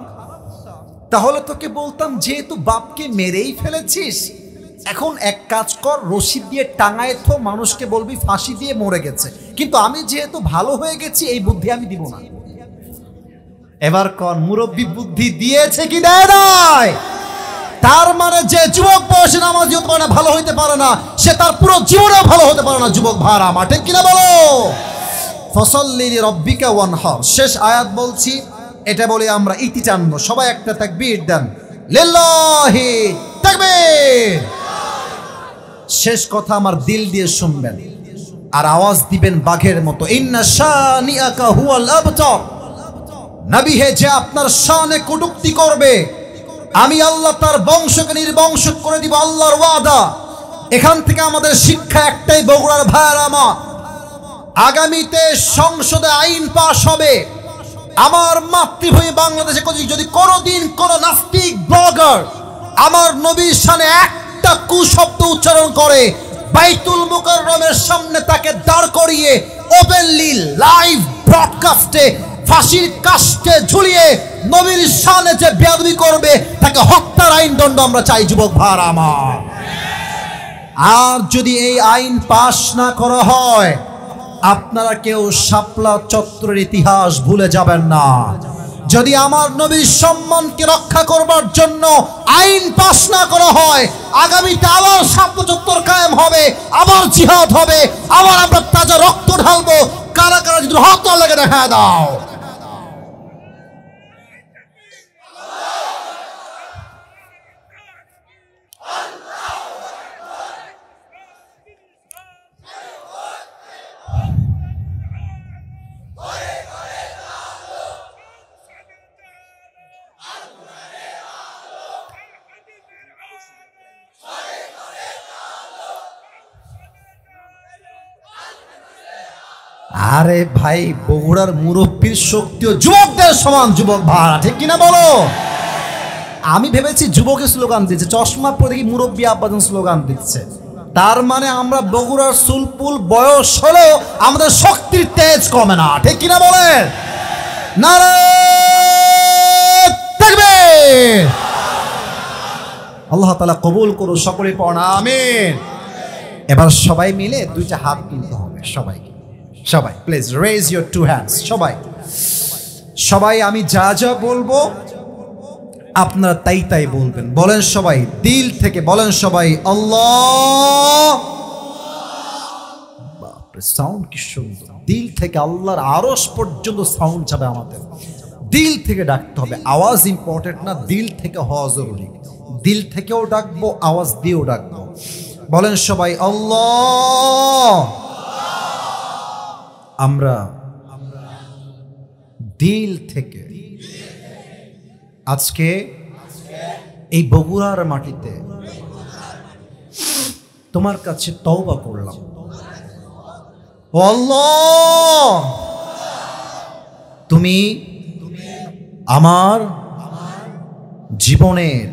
তাহলে তোকে বলতাম যেহেতু বাপকে মেরেই ফেলেছিস, এখন এক কাজ কর, রশি দিয়ে টাঙায় থো, মানুষকে বলবি ফাঁসি দিয়ে মরে গেছে, কিন্তু আমি যেহেতু ভালো হয়ে গেছি এই বুদ্ধি আমি দিব না। এবার কোন মুরব্বী বুদ্ধি দিয়েছে কি দেয় নাই? তার মানে যে যুবক বয়সে নামাজি হতে পারে না, ভালো হইতে পারে না, সে তার পুরো জীবনেও ভালো হতে পারে না। যুবক ভাড়া আমার ঠিক কিনা বলো? ফসল্লি লিরাব্বিকা ওয়ানহার, শেষ আয়াত বলছি, এটা বলে আমরা ইতি টানবো। সবাই একটা তাকবীর দেন, লিল্লাহি তাকবীর। শেষ কথা আমার দিল দিয়ে শুনবেন আর আওয়াজ দিবেন বাঘের মতো, ইন্না শানিআকা হুয়াল আবতার। নবী হে, যে আপনার শানে কটূক্তি করবে আমি আল্লাহ তার বংশকে নির্বংশ করে দিব, আল্লাহর ওয়াদা। এখান থেকে আমাদের শিক্ষা একটাই, বগুড়ার ভাইয়েরা আমার, আগামীতে সংসদে আইন পাশ হবে, আমার মাতৃভূমি বাংলাদেশে যদি কোনোদিন কোন নাস্তিক ব্লগার আমার নবীর শানে একটা কুশব্দ উচ্চারণ করে, বাইতুল মুকাররমের সামনে তাকে দাঁড় করিয়ে ওপেনলি লাইভ ব্রডকাস্টে ফাঁসির কাস্টে ঝুলিয়ে নবীর শানে যে বেয়াদবি করবে তাকে হত্যার আইন দণ্ড আমরা চাই। যুবক ভাইরা আমার, আর যদি এই আইন পাশ না করা হয়, আপনারা কেউ শাপলা চত্বরের ইতিহাস ভুলে যাবেন না। যদি আমার নবীর সম্মানকে রক্ষা করবার জন্য আইন পাশ না করা হয়, আগামীতে আবার শাপলা চত্বর কায়েম হবে, আবার জিহাদ হবে, আবার আমরা তাজা রক্ত ঢালবো। কারা কারা যদি হাত লাগে দেখা দাও। আরে ভাই, বগুড়ার মুরব্বীর শক্তিও যুবকদের সমান। যুবক ভাড়া ঠিক কিনা বলো? আমি ভেবেছি যুবকের স্লোগান দিচ্ছে, চশমা পরে দেখি মুরব্বী আব্বাজান স্লোগান দিচ্ছে, তার মানে আমরা বগুড়ার সুলপুল বয়স হলেও আমাদের শক্তির তেজ কমে না। ঠিক কিনা বলেন? নারে তাকবীর। আল্লাহ তাআলা কবুল করুন, সকলে পড়া আমিন। এবার সবাই মিলে দুইটা হাত তুলতে হবে, সবাই please raise your two hands. সবাই আমি যা যা বলবো আপনারা তাই তাই বলবেন। বলেন সবাই দিল থেকে, বলেন সবাই আল্লাহ। বাপরে, সাউন্ড কি সুন্দর! দিল থেকে আল্লাহর আরশ পর্যন্ত সাউন্ড যাবে আমাদের। দিল থেকে ডাকতে হবে, আওয়াজ ইম্পর্টেন্ট না, দিল থেকে হওয়া জরুরি। দিল থেকেও ডাকবো, আওয়াজ দিয়েও ডাকবো। বলেন সবাই আল্লাহ। আমরা দিল থেকে আজকে এই বগুড়ার মাটিতে তোমার কাছে তওবা করলাম। ও আল্লাহ, তুমি আমার জীবনের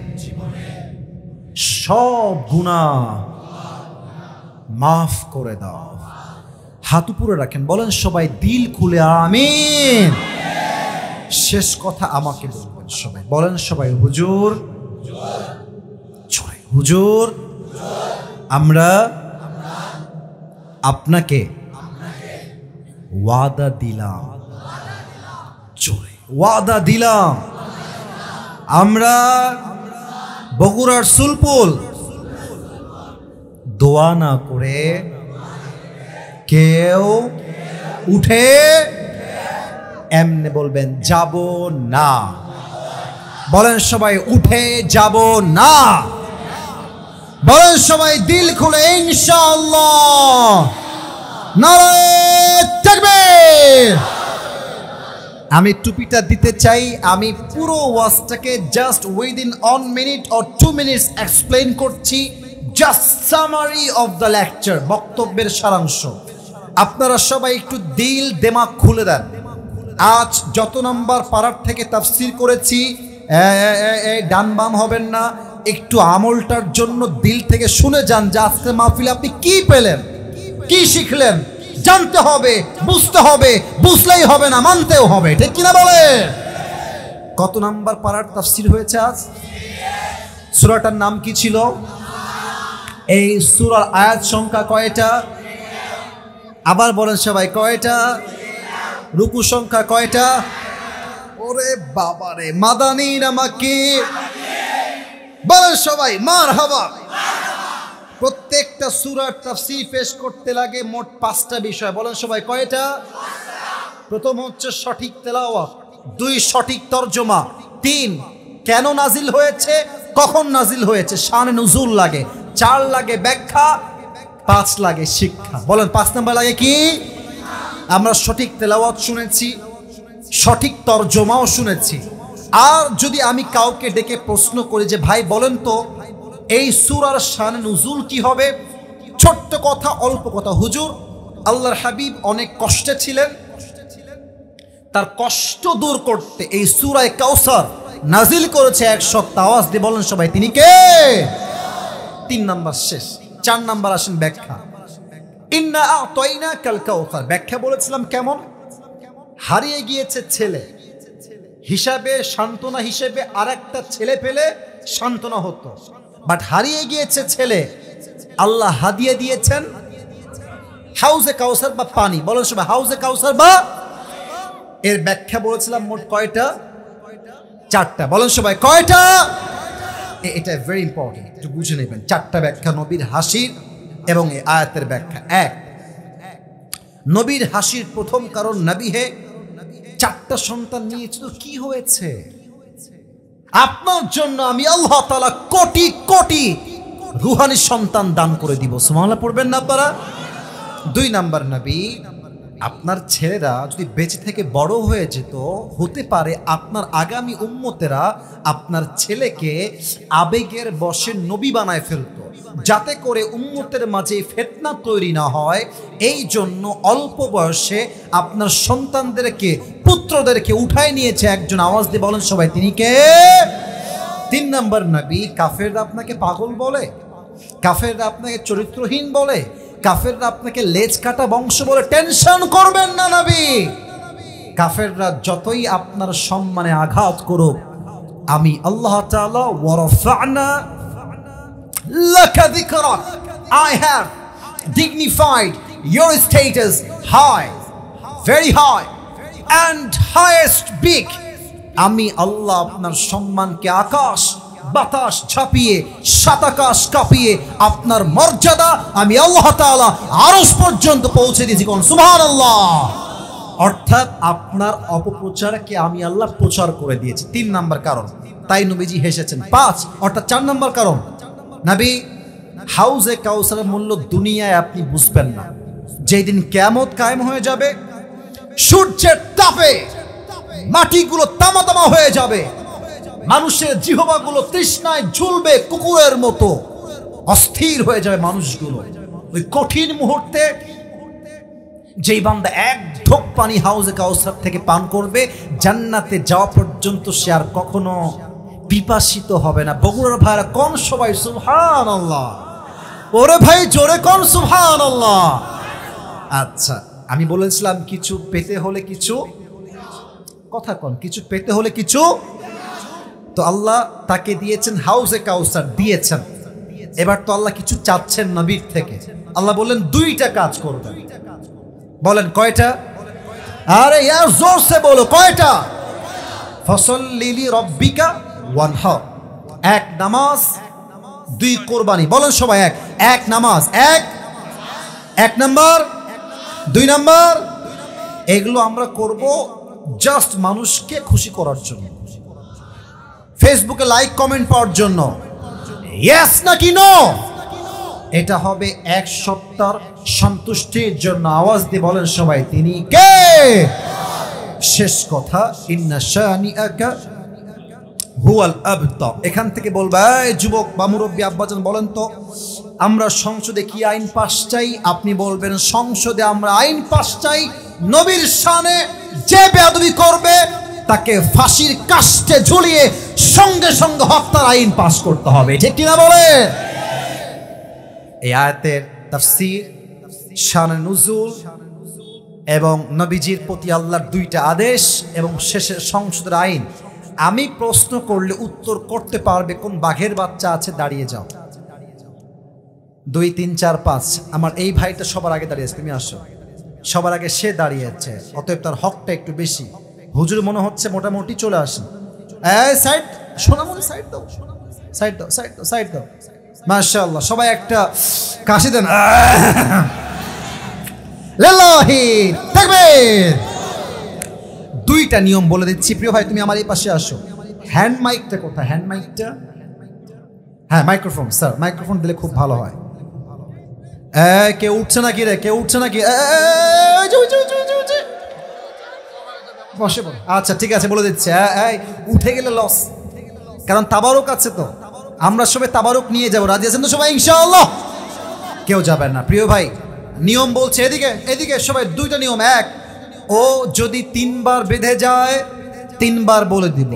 সব গুনাহ মাফ করে দাও। হাত উপরে রাখেন, বলেন সবাই দিল খুলে আমিন। শেষ কথা আমাকে বলবেন সবাই, বলেন সবাই হুজুর, হুজুর আমরা আপনাকে ওয়াদা দিলাম, ওয়াদা দিলাম আমরা বগুড়ার সুলপুল দোয়া না করে কেউ উঠে এমনে বলবেন যাব না। বলেন সবাই উঠে যাব না। বলেন সবাই দিল খুলে ইনশাআল্লাহ। নারায়ে তাকবীর। আমি টুপিটা দিতে চাই। আমি পুরো ওয়াজটাকে just within 1 minute or 2 minutes explain করছি। Just summary of the lecture, বক্তব্যের সারাংশ। আপনারা সবাই একটু দিল দিমাগ খুলে দেন। আজ যত নাম্বার পারার থেকে তাফসীর করেছি, ডান বাম হবেন না, একটু আমলটার জন্য দিল থেকে শুনে যান যে আজকে মাহফিলে আপনি কি পেলেন, কি শিখলেন। জানতে হবে, বুঝতে হবে, বুঝলেই হবে না, মানতেও হবে, ঠিক কিনা বলে? কত নাম্বার পারার তাফসীর হয়েছে আজ? সূরাটার নাম কি ছিল? এই সূরার আয়াত সংখ্যা কয়টা? আবার বলেন সবাই, কয়টা? রুকু সংখ্যা কয়টা? ওরে বাবারে, মাদানী নামাকে বলেন সবাই মারহাবা। প্রত্যেকটা সূরার তাফসীর পেশ করতে লাগে মোট 5টা বিষয়। বলেন সবাই কয়টা? প্রথম হচ্ছে সঠিক তেলাওয়াত, 2 সঠিক তরজমা, 3 কেন নাজিল হয়েছে, কখন নাজিল হয়েছে, শানে নুজুল লাগে, 4 লাগে ব্যাখ্যা, 5 লাগে শিক্ষা। বলেন 5 নাম্বার লাগে কি? আমরা সঠিক তেলাওয়াত শুনেছি, সঠিক তরজমাও শুনেছি। আর যদি আমি কাউকে ডেকে প্রশ্ন করি যে ভাই বলেন তো এই সূরার শান নুজুল কি হবে, ছোট্ট কথা, অল্প কথা, হুজুর আল্লাহর হাবিব অনেক কষ্টে ছিলেন, তার কষ্ট দূর করতে এই সূরা কাউসার নাজিল করেছে 1 সপ্তাহ। আওয়াজ দিয়ে বলেন সবাই তিনি কে? 3 নাম্বার শেষ। 4 নাম্বার আসেন ব্যাখ্যা। ইন্না আ'তাইনাকাল কাউসার, ব্যাখ্যা বলেছিলাম কেমন? হারিয়ে গিয়েছে ছেলে, হিসাবে সান্ত্বনা হিসেবে আরেকটা ছেলে পেলে সান্ত্বনা হতো, বাট হারিয়ে গিয়েছে ছেলে, আল্লাহ হাদিয়া দিয়েছেন হাউজে কাউসার বা পানি। বলেন সবাই হাউজে কাউসার বা। এর ব্যাখ্যা বলেছিলাম মোট কয়টা? 4টা। বলেন সবাই কয়টা? এটা ভেরি ইম্পর্টেন্ট, একটু বুঝে নেবেন। 4টা ব্যাখ্যা নবীর হাসির এবং এই আয়াতের ব্যাখ্যা। 1, নবীর হাসির প্রথম কারণ নবী হে 4টা সন্তান নিয়েছিল, কি হয়েছে? আপনার জন্য আমি আল্লাহ তাআলা কোটি কোটি রুহানি সন্তান দান করে দিব। সুবহানাল্লাহ পড়বেন না আপনারা? 2 নাম্বার নবী, আপনার ছেলেরা যদি বেঁচে থেকে বড় হয়ে যেত, হতে পারে আপনার আগামী উম্মতেরা আপনার ছেলেকে আবেগের বশে নবী বানায় ফেলতো, যাতে করে উম্মতের মাঝে ফিতনা তৈরি না হয়। এই জন্য অল্প বয়সে আপনার সন্তানদেরকে, পুত্রদেরকে উঠায় নিয়েছে একজন। আওয়াজ দিয়ে বলেন সবাই তিনি কে? 3 নাম্বার নবী, কাফেররা আপনাকে পাগল বলে, কাফেররা আপনাকে চরিত্রহীন বলে, কাফেররা আপনাকে লেজ কাটা বংশ বলে, টেনশন করবেন না নবী। কাফেররা যতই আপনার সম্মানে আঘাত করুক, আমি আল্লাহ তাআলা ওয়ারাফা'না লাকা যিকরাক, I have dignified your status high, very high and highest big। আমি আল্লাহ আপনার সম্মানকে আকাশ বাতাস ঝাঁপিয়ে, সাতাকাশ কাঁপিয়ে আপনার মর্যাদা আমি আল্লাহ তাআলা আরশ পর্যন্ত পৌঁছে দিয়েছি। কোন সুবহানাল্লাহ। অর্থাৎ আপনার অপপ্রচারকে আমি আল্লাহ প্রচার করে দিয়েছি। 3 নাম্বার কারণ, তাই নবীজি হেসেছেন। 5 অর্থাৎ 4 নাম্বার কারণ, নবী হাউজে কাউসারের মূল্য দুনিয়ায় আপনি বুঝবেন না। যেই দিন কিয়ামত কায়েম হয়ে যাবে, সূর্যের তাপে মাটিগুলো তামা তামা হয়ে যাবে, মানুষের জিহ্বাগুলো তৃষ্ণায় ঝুলবে কুকুরের মতো, অস্থির হয়ে যাবে মানুষগুলো। ওই কঠিন মুহূর্তে যেই বান্দা 1 ঢোক পানি হাউজে কাউসার থেকে পান করবে, জান্নাতে যাওয়া পর্যন্ত সে আর কখনো পিপাসিত হবে না। বগুড়ার ভাইরা কোন সবাই সুবহানাল্লাহ? ওরে ভাই জোরে কোন সুবহানাল্লাহ? আচ্ছা, আমি বলেছিলাম কিছু পেতে হলে কিছু, কথা কোন, কিছু পেতে হলে কিছু। তো আল্লাহ তাকে দিয়েছেন হাউজে কাউসার, দিয়েছেন। এবার তো আল্লাহ কিছু চাচ্ছেন নবীর থেকে। আল্লাহ বললেন 2টা কাজ করবেন। বলেন কয়টা? আরে ইয়ার জোরসে বলো কয়টা? ফসল্লি লিরাব্বিকা ওয়ানহার, 1 নামাজ, 2 কোরবানি। বলেন সবাই 1 নামাজ, 1 নাম্বার, 2 নাম্বার। এগুলো আমরা করব জাস্ট মানুষকে খুশি করার জন্য, ফেসবুকে লাইক কমেন্ট পাওয়ার জন্য। ইয়েস নাকি নো? এটা হবে এক সত্তার সন্তুষ্টির জন্য। আওয়াজ দিয়ে বলেন সবাই, তিনি কে? শেষ কথা, ইন্না শানিআকা হুয়াল আবতার। এখান থেকে বলবে, এই যুবক বা মুরব্বী আব্বাজান বলেন তো, আমরা সংসদে কি আইন পাস চাই? আপনি বলবেন, সংসদে আমরা আইন পাস চাই, নবীর শানে যে বেয়াদবি করবে তাকে ফাঁসির কাস্টে ঝুলিয়ে সঙ্গে সঙ্গে হত্যার আইন পাস করতে হবে। ঠিক কিনা বলে? এই আয়াতের তাফসীর, শানে নুজুল এবং নবীজির প্রতি আল্লাহর দুইটা আদেশ এবং শেষের সংসদের আইন। আমি প্রশ্ন করলে উত্তর করতে পারবে কোন বাঘের বাচ্চা আছে? দাঁড়িয়ে যাও। 2 3 4 5। আমার এই ভাইটা সবার আগে দাঁড়িয়েছে, তুমি আসো। সবার আগে সে দাঁড়িয়েছে, অতএব তার হকটা একটু বেশি। হুজুর মনে হচ্ছে মোটামুটি চলে আসেন। এই সাইড, সোনামণি সাইড দাও, সাইড দাও, সাইড দাও, সাইড দাও। মাশাআল্লাহ, সবাই একটা কাশি দেন। লিল্লাহি তাকবীর। দুইটা নিয়ম বলে দিচ্ছি প্রিয় ভাই, তুমি আমার এই পাশে আসো। হ্যান্ড মাইকটা কোথায়? হ্যান্ড মাইকটা, হ্যাঁ মাইক্রোফোন, স্যার মাইক্রোফোন দিলে খুব ভালো হয়। কেউ উঠছে নাকি রে? কেউ উঠছে নাকি? বসে বল। আচ্ছা ঠিক আছে, বলে দিচ্ছে। উঠে গেলে লস, কারণ তাবারুক আছে তো, আমরা সবাই তাবারুক নিয়ে যাবো। রাজি আছেন তো সবাই ইনশাআল্লাহ? কেউ যাবেন না। প্রিয় ভাই, নিয়ম বলছে, এদিকে এদিকে সবাই। দুইটা নিয়ম। এক, ও যদি 3 বার বেঁধে যায় 3 বার বলে দিব,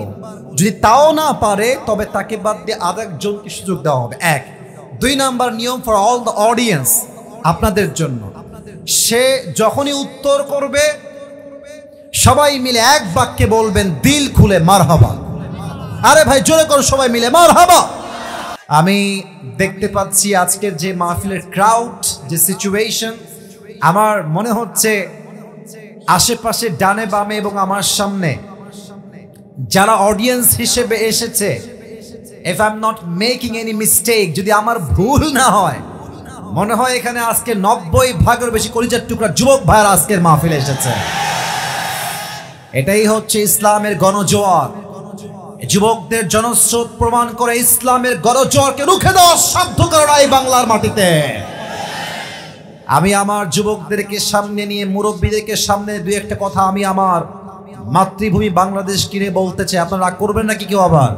যদি তাও না পারে তবে তাকে বাদ দিয়ে আরেকজনকে সুযোগ দেওয়া হবে। 1। 2 নাম্বার নিয়ম ফর অল দ্য অডিয়েন্স, আপনাদের জন্য, সে যখনই উত্তর করবে সবাই মিলে এক বাক্যে বলবেন দিল খুলে মারহাবা। আরে ভাই জোরে করো সবাই মিলে মারহাবা। আমি দেখতে পাচ্ছি আজকের যে মাহফিলের ক্রাউড, যে সিচুয়েশন, আমার মনে হচ্ছে আশেপাশে ডানে বামে এবং আমার সামনে যারা অডিয়েন্স হিসেবে এসেছে, if I am not making any mistake, যদি আমার ভুল না হয়, মনে হয় এখানে আজকে 90% বেশি কলিজার টুকরা যুবক ভাইয়ের আজকের মাহফিলে এসেছে। এটাই হচ্ছে ইসলামের গণজোয়ার। যুবকদের জনস্রোত প্রমাণ করে ইসলামের গণজোয়ারকে রুখে দেওয়ার সাধ্য কারণ এই বাংলার মাটিতে। আমি আমার যুবকদেরকে সামনে নিয়ে, মুরব্বীদেরকে সামনে 2-1টা কথা আমি আমার মাতৃভূমি বাংলাদেশ কিনে বলতে চাই। আপনারা রাগ করবেন নাকি কেউ? আবার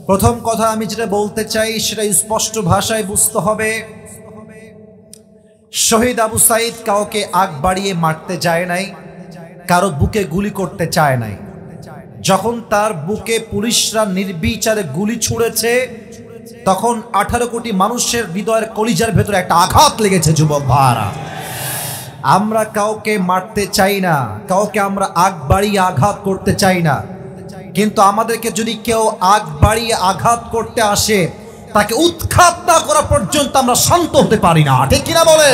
প্রথম কথা আমি যেটা বলতে চাই সেটা স্পষ্ট ভাষায় বুঝতে হবে। শহীদ আবু সাইদ কাউকে আগ বাড়িয়ে মারতে যায় নাই, কারো বুকে গুলি করতে চায় নাই। যখন তার বুকে পুলিশরা নির্বিচারে গুলি ছুঁড়েছে, তখন 18 কোটি মানুষের হৃদয়ের কলিজার ভেতরে একটা আঘাত লেগেছে। যুবক ভাইরা, আমরা কাউকে মারতে চাই না, কাউকে আমরা আগ বাড়িয়ে আঘাত করতে চাই না, কিন্তু আমাদেরকে যদি কেউ আগ বাড়িয়ে আঘাত করতে আসে, তাকে উৎখাত না করা পর্যন্ত আমরা শান্ত হতে পারি না। ঠিক কিনা বলে?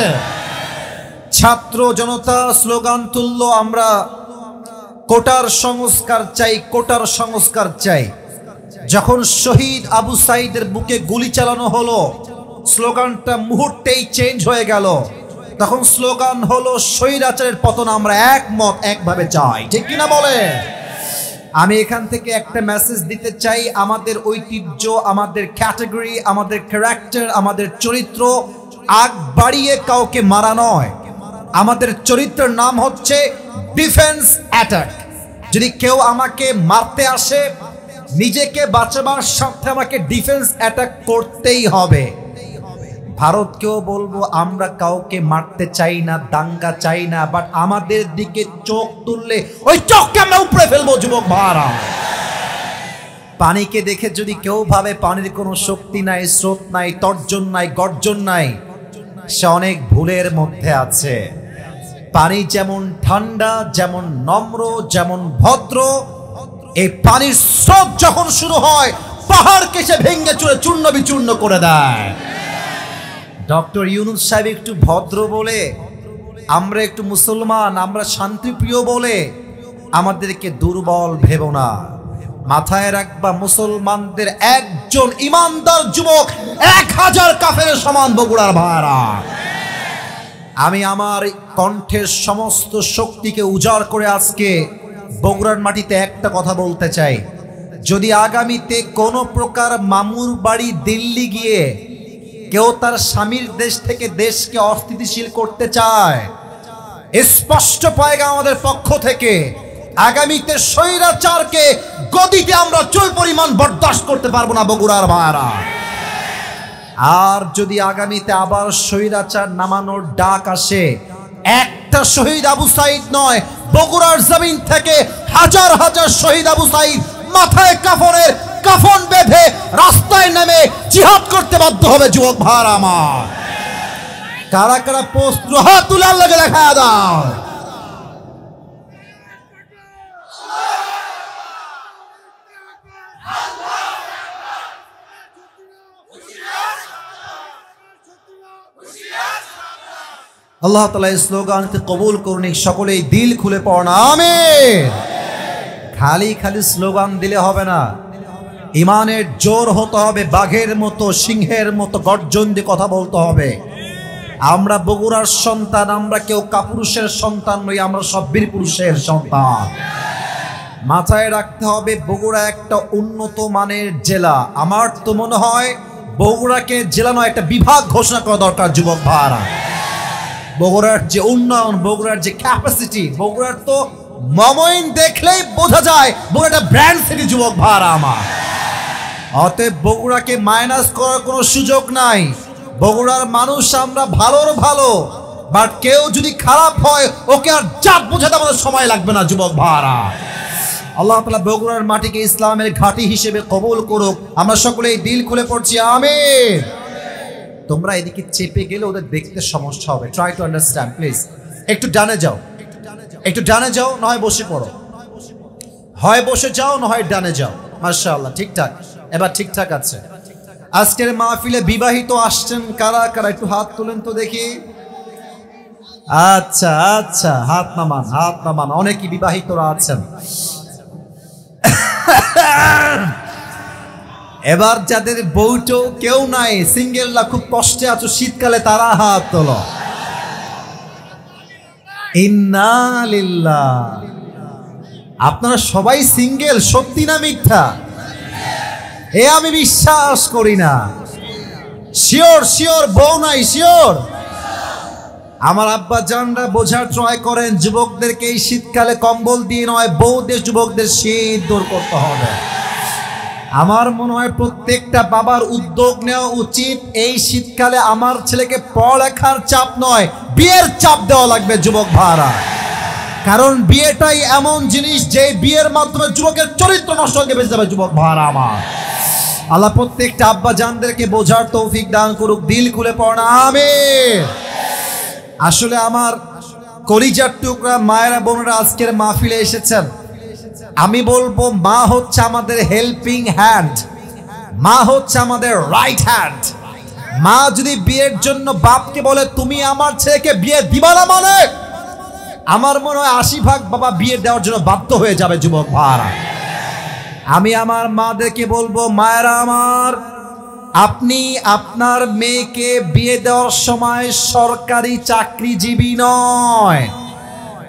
ছাত্র জনতা স্লোগান তুললো, আমরা কোটার সংস্কার চাই, কোটার সংস্কার চাই। যখন শহীদ আবু সাইদের বুকে গুলি চালানো হলো, স্লোগানটা মুহূর্তেই চেঞ্জ হয়ে গেল। তখন স্লোগান হলো স্বৈরাচারের পতন আমরা একমত, একভাবে চাই। ঠিক কিনা বলে? আমি এখান থেকে একটা মেসেজ দিতে চাই, আমাদের ঐতিহ্য, আমাদের ক্যাটাগরি, আমাদের ক্যারেক্টার, আমাদের চরিত্র আগ বাড়িয়ে কাউকে মারা নয়। আমাদের চরিত্রের নাম হচ্ছে ডিফেন্স অ্যাটাক। যদি কেউ আমাকে মারতে আসে, নিজেকে বাঁচাবার সাথে আমাকে ডিফেন্স অ্যাটাক করতেই হবে। ভারতকেও বলবো, আমরা কাউকে মারতে চাই না, দাঙ্গা চাই না, বাট আমাদের দিকে চোখ তুললে ওই চোখকে আমরা উপড়ে ফেলবো। যুবক ভাইরা, পানিকে দেখে যদি কেউ ভাবে পানির কোনো শক্তি নাই, স্রোত নাই, তর্জন নাই, গর্জন নাই, সে অনেক ভুলের মধ্যে আছে। পানি যেমন ঠান্ডা, যেমন নম্র, যেমন ভদ্র, এই পানির স্রোত যখন শুরু হয় পাহাড়কে সে ভেঙে চুরে চূর্ণ বিচূর্ণ করে দেয়। ডক্টর ইউনূস সাহেব একটু ভদ্র বলে, আমরা একটু মুসলমান, আমরা শান্তিপ্রিয় বলে আমাদেরকে দুর্বল ভেবো না। মাথায় রাখবা, মুসলমানদের একজন ইমানদার যুবক 1000 কাফেরের সমান। বগুড়ার ভাইরা, আমি আমার কণ্ঠের সমস্ত শক্তিকে উজাড় করে আজকে বগুড়ার মাটিতে একটা কথা বলতে চাই, যদি আগামীতে কোনো প্রকার মামুর বাড়ি দিল্লি গিয়ে কেউ তার স্বামীর দেশ থেকে দেশকে অস্থিতিশীল করতে চায়, স্পষ্ট পায়গা আমাদের পক্ষ থেকে আগামীতে স্বৈরাচারকে গদিতে আমরা চুল পরিমাণ বরদাস্ত করতে পারবো না বগুড়ার ভাইরা। আর যদি আগামীতে আবার স্বৈরাচার নামানোর ডাক আসে, একটা শহীদ আবু সাইদ নয়, বগুড়ার জমিন থেকে হাজার হাজার শহীদ আবু সাইদ মাথায় কাফন বেঁধে রাস্তায় নেমে জিহাদ করতে বাধ্য হবে যুবক ভাইরা আমার। কারা কারা প্রস্তুত হাত তুলে আল্লাহকে দেখা দাও। আল্লাহ তাআলা এই স্লোগানকে কবুল করুন, সকলেই দিল খুলে পড়ুন আমিন। খালি খালি স্লোগান দিলে হবে না, ইমানের জোর হতে হবে, বাঘের মতো সিংহের মতো গর্জন দিয়ে কথা বলতে হবে। আমরা বগুড়ার সন্তান, আমরা কেউ কাপুরুষের সন্তান নই, আমরা সব বীর পুরুষের সন্তান। মাথায় রাখতে হবে বগুড়া একটা উন্নত মানের জেলা। আমার তো মনে হয় বগুড়াকে জেলা নয়, একটা বিভাগ ঘোষণা করা দরকার যুবক ভাইরা। বগুড়ার যে উন্নয়ন, বগুড়ার যে ক্যাপাসিটি, বগুড়ার তো মমইন দেখলেই বোঝা যায় বগুড়াটা ব্র্যান্ড সিটি যুবক ভাইরা আমার। অতএব বগুড়াকে মাইনাস করার কোনো সুযোগ নাই। বগুড়ার মানুষ আমরা ভালোর ভালো, বাট কেউ যদি খারাপ হয় ওকে আর জাত বোঝাতে আমাদের সময় লাগবে না যুবক ভাইরা। আল্লাহ তাআলা বগুড়ার মাটিকে ইসলামের ঘাঁটি হিসেবে কবুল করুক। আমরা সকলেই দিল খুলে পড়ছি আমিন। তোমরা এদিকে চেপে গেলে ওদের দেখতে সমস্যা হবে। Try to understand please. একটু ডানে যাও, একটু ডানে যাও, না হয় বসে পড়ো, হয় বসে যাও না হয় ডানে যাও। মাশাআল্লাহ, ঠিকঠাক, এবার ঠিকঠাক আছে। আজকের মাহফিলে বিবাহিত আসছেন কারা কারা একটু হাত তুলেন তো দেখি। আচ্ছা আচ্ছা, হাত নামান, হাত নামান। অনেকই বিবাহিতরা আছেন। এবার যাদের বউটো কেউ নাই, সিঙ্গেলরা খুব কষ্টে আছো শীতকালে, তারা হাত তোলো। ইন্না লিল্লাহ। আপনারা সবাই সিঙ্গেল, সত্যি না মিথ্যা? এ আমি বিশ্বাস করি না। শিওর শিওর বউ নাই? শিওর? আমার আব্বা জানরা বোঝার ট্রাই করেন, যুবকদেরকে এই শীতকালে কম্বল দিয়ে নয়, বউদের যুবকদের শীত দূর করতে হবে। আমার মনে হয় প্রত্যেকটা বাবার উদ্যোগ নেওয়া উচিত। এই শীতকালে আমার ছেলেকে পড়ালেখার চাপ নয়, বিয়ের চাপ দেওয়া লাগবে যুবক ভাইরা। কারণ বিয়েটাই এমন জিনিস যে বিয়ের মাধ্যমে যুবকের চরিত্র নষ্ট হয়ে বেঁচে যাবে যুবক ভাইরা আমার। আল্লাহ প্রত্যেকটা আব্বা জানদেরকে বোঝার তৌফিক দান করুক। দিল খুলে পড়া আমিন। আসলে আমার কলিজার টুকরা মায়েরা বোনেরা আজকের মাহফিলে এসেছেন। আমি বলবো মা হচ্ছে আমাদের হেল্পিং হ্যান্ড, মা হচ্ছে আমাদের রাইট হ্যান্ড। মা যদি বিয়ের জন্য বাপকে বলে তুমি আমার ছেলেকে বিয়ে দিবা না, মানে আমার মনে হয় 80 ভাগ বাবা বিয়ে দেওয়ার জন্য বাধ্য হয়ে যাবে যুবক ভাইরা। আমি আমার মাদেরকে বলবো, মায়েরা আমার, আপনি আপনার মেয়েকে বিয়ে দেওয়ার সময় সরকারি চাকরিজীবী নয়,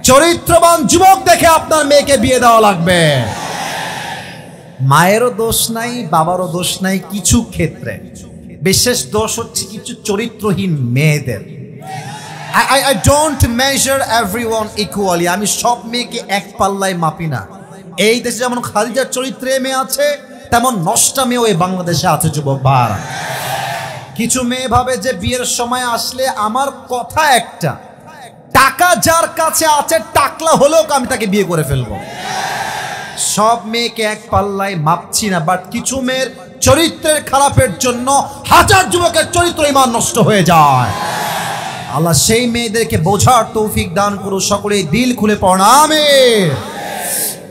চরিত্রবান যুবক দেখে আপনার মেয়েকে বিয়ে দেওয়া লাগবে। মায়েরও দোষ নাই, বাবারও দোষ নাই, কিছু ক্ষেত্রে বিশেষ দোষ হচ্ছে কিছু চরিত্রহীন মেয়েদের। I don't measure everyone equally. আমি সব মেয়েকে এক পাল্লায় মাপি না। এই দেশে যেমন খাদিজার চরিত্রে মেয়ে আছে, তেমন নষ্টা মেয়েও এই বাংলাদেশে আছে যুবক ভাইরা। কিছু মেয়ে ভাবে যে বিয়ের সময় আসলে আমার কথা একটা, টাকা যার কাছে আছে টাকলা হলেও আমি তাকে বিয়ে করে ফেলবো। সব মেয়েকে এক পাল্লায় মাপছি না, বাট কিছু মেয়ের চরিত্রের খারাপের জন্য হাজার যুবকের চরিত্র ইমান নষ্ট হয়ে যায়। আল্লাহ সেই মেয়েদেরকে বোঝার তৌফিক দান করুন। সকলেই দিল খুলে পড়া আমিন।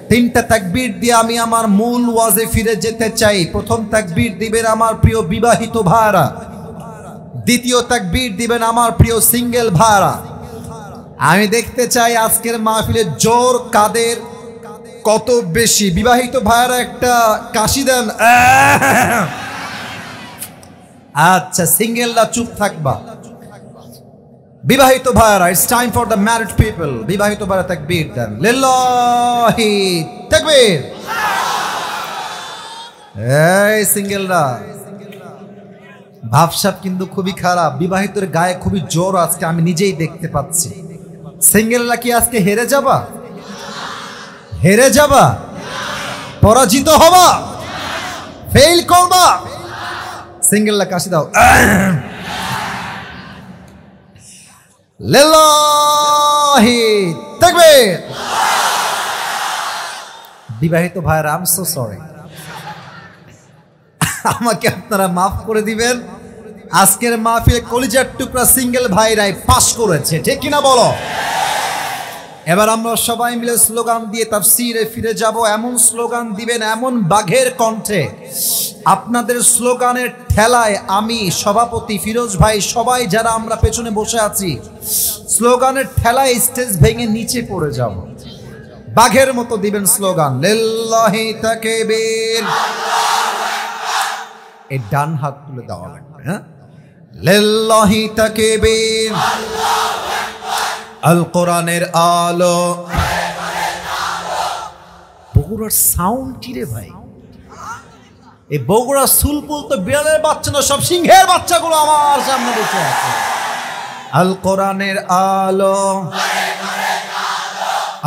3টা তাকবীর দিয়ে আমি আমার মূল ওয়াজে ফিরে যেতে চাই। প্রথম তাকবীর দিবেন আমার প্রিয় বিবাহিত ভাইরা, দ্বিতীয় তাকবীর দিবেন আমার প্রিয় সিঙ্গেল ভাইরা। আমি দেখতে চাই আজকের মাহফিলে জোর কাদের কত বেশি। বিবাহিত ভাইরা একটা কাশি দেন। আচ্ছা, সিঙ্গেলরা চুপ থাকবা। বিবাহিত ভাইরা, it's time for the married people. বিবাহিত ভাইরা তাকবীর দেন, লিল্লাহি তাকবীর। এই সিঙ্গেলরা, ভাবসাব কিন্তু খুবই খারাপ। বিবাহিতের গায়ে খুবই জোর আজকে, আমি নিজেই দেখতে পাচ্ছি। সিঙ্গেলরা কি আজকে হেরে যাবা? হেরে যাবা? পরাজিত হবা? ফেল করবা? সিঙ্গেলরা কাশি দাও। লিল্লাহি তাকবীর। বিবাহিত ভাইরা, আই এম সো সরি, আমাকে আপনারা মাফ করে দিবেন। আজকের মাহফিলে কলিজার টুকরা সিঙ্গেল ভাইরাই পাস করেছে, ঠিক কিনা বলো? এবার আমরা সবাই মিলে স্লোগান দিয়ে তাফসীরে ফিরে যাব। এমন স্লোগান দিবেন, এমন বাঘের কণ্ঠে, আপনাদের স্লোগানের ঠেলায় আমি, সভাপতি ফিরোজ ভাই, সবাই যারা আমরা পেছনে বসে আছি, স্লোগানের ঠেলায় স্টেজ ভেঙে নিচে পড়ে যাব। বাঘের মতো দিবেন স্লোগান, লিল্লাহি তাকবীর। এই ডান হাত তুলে দেওয়া লাগবে, হ্যাঁ? লিল্লাহি তাকবীর। আল কোরআনের আলো। বগুড়ার সাউন্ড কি রে ভাই? এই বগুড়া সুলপুল তো বিড়ালের বাচ্চা না, সব সিংহের বাচ্চাগুলো আমার সামনে বসে আছে। আল কোরআনের আলো,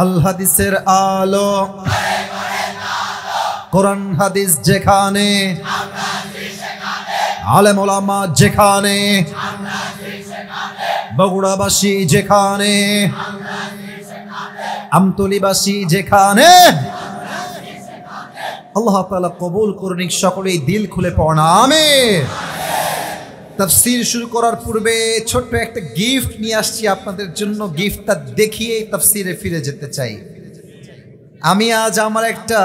আল হাদিসের আলো। কোরআন হাদিস যেখানে, আলেম ওলামা যেখানে, বগুড়াবাসী যেখানে, আমতলীবাসী যেখানে, আল্লাহ তাআলা কবুল করুন। সকলেই দিল খুলে পড়ুন আমিন। তাফসীর শুরু করার পূর্বে ছোট্ট একটা গিফট নিয়ে আসছি আপনাদের জন্য। গিফটটা দেখিয়ে তাফসীরে ফিরে যেতে চাই। আমি আজ আমার একটা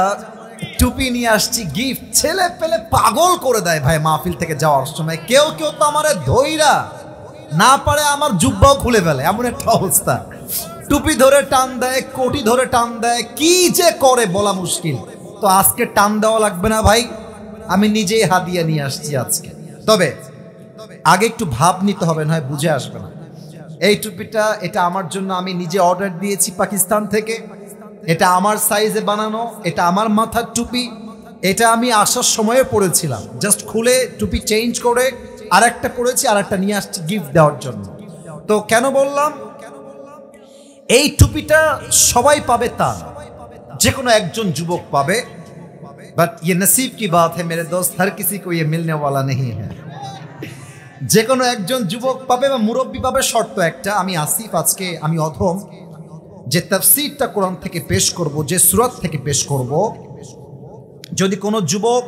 টুপি নিয়ে আসছি গিফট। ছেলে পেলে পাগল করে দেয় ভাই মাহফিল থেকে যাওয়ার সময়। কেউ কেউ তো আমারে ধইরা না পারে আমার জুব্বাও খুলে ফেলে, এমন একটা অবস্থা। টুপি ধরে টান দেয়, কোটি ধরে টান দেয়, কি যে করে বলা মুশকিল। তো আজকে টান দেওয়া লাগবে না ভাই, আমি নিজেই হাদিয়া নিয়ে আসছি আজকে। তবে আগে একটু ভাব নিতে হবে, না হয় বুঝে আসবে না। এই টুপিটা, এটা আমার জন্য, আমি নিজে অর্ডার দিয়েছি পাকিস্তান থেকে। এটা আমার সাইজে বানানো, এটা আমার মাথার টুপি। এটা আমি আসার সময়ে পরেছিলাম, জাস্ট খুলে টুপি চেঞ্জ করে আরেকটা পরেছি, আরেকটা নিয়ে আসছি গিফট দেওয়ার জন্য। তো কেন বললাম এই টুপিটা সবাই পাবে তা না, যে কোনো একজন যুবক পাবে। বাট ये नसीब की बात है मेरे दोस्त, हर किसी को ये मिलने वाला नहीं है। যে কোনো একজন যুবক পাবে বা মুরব্বী পাবে, শর্ত একটা। আমি আসিফ, আজকে আমি অধম, যে তাফসীরটা কোরআন থেকে পেশ করব, যে সূরা থেকে পেশ করব, যদি কোনো যুবক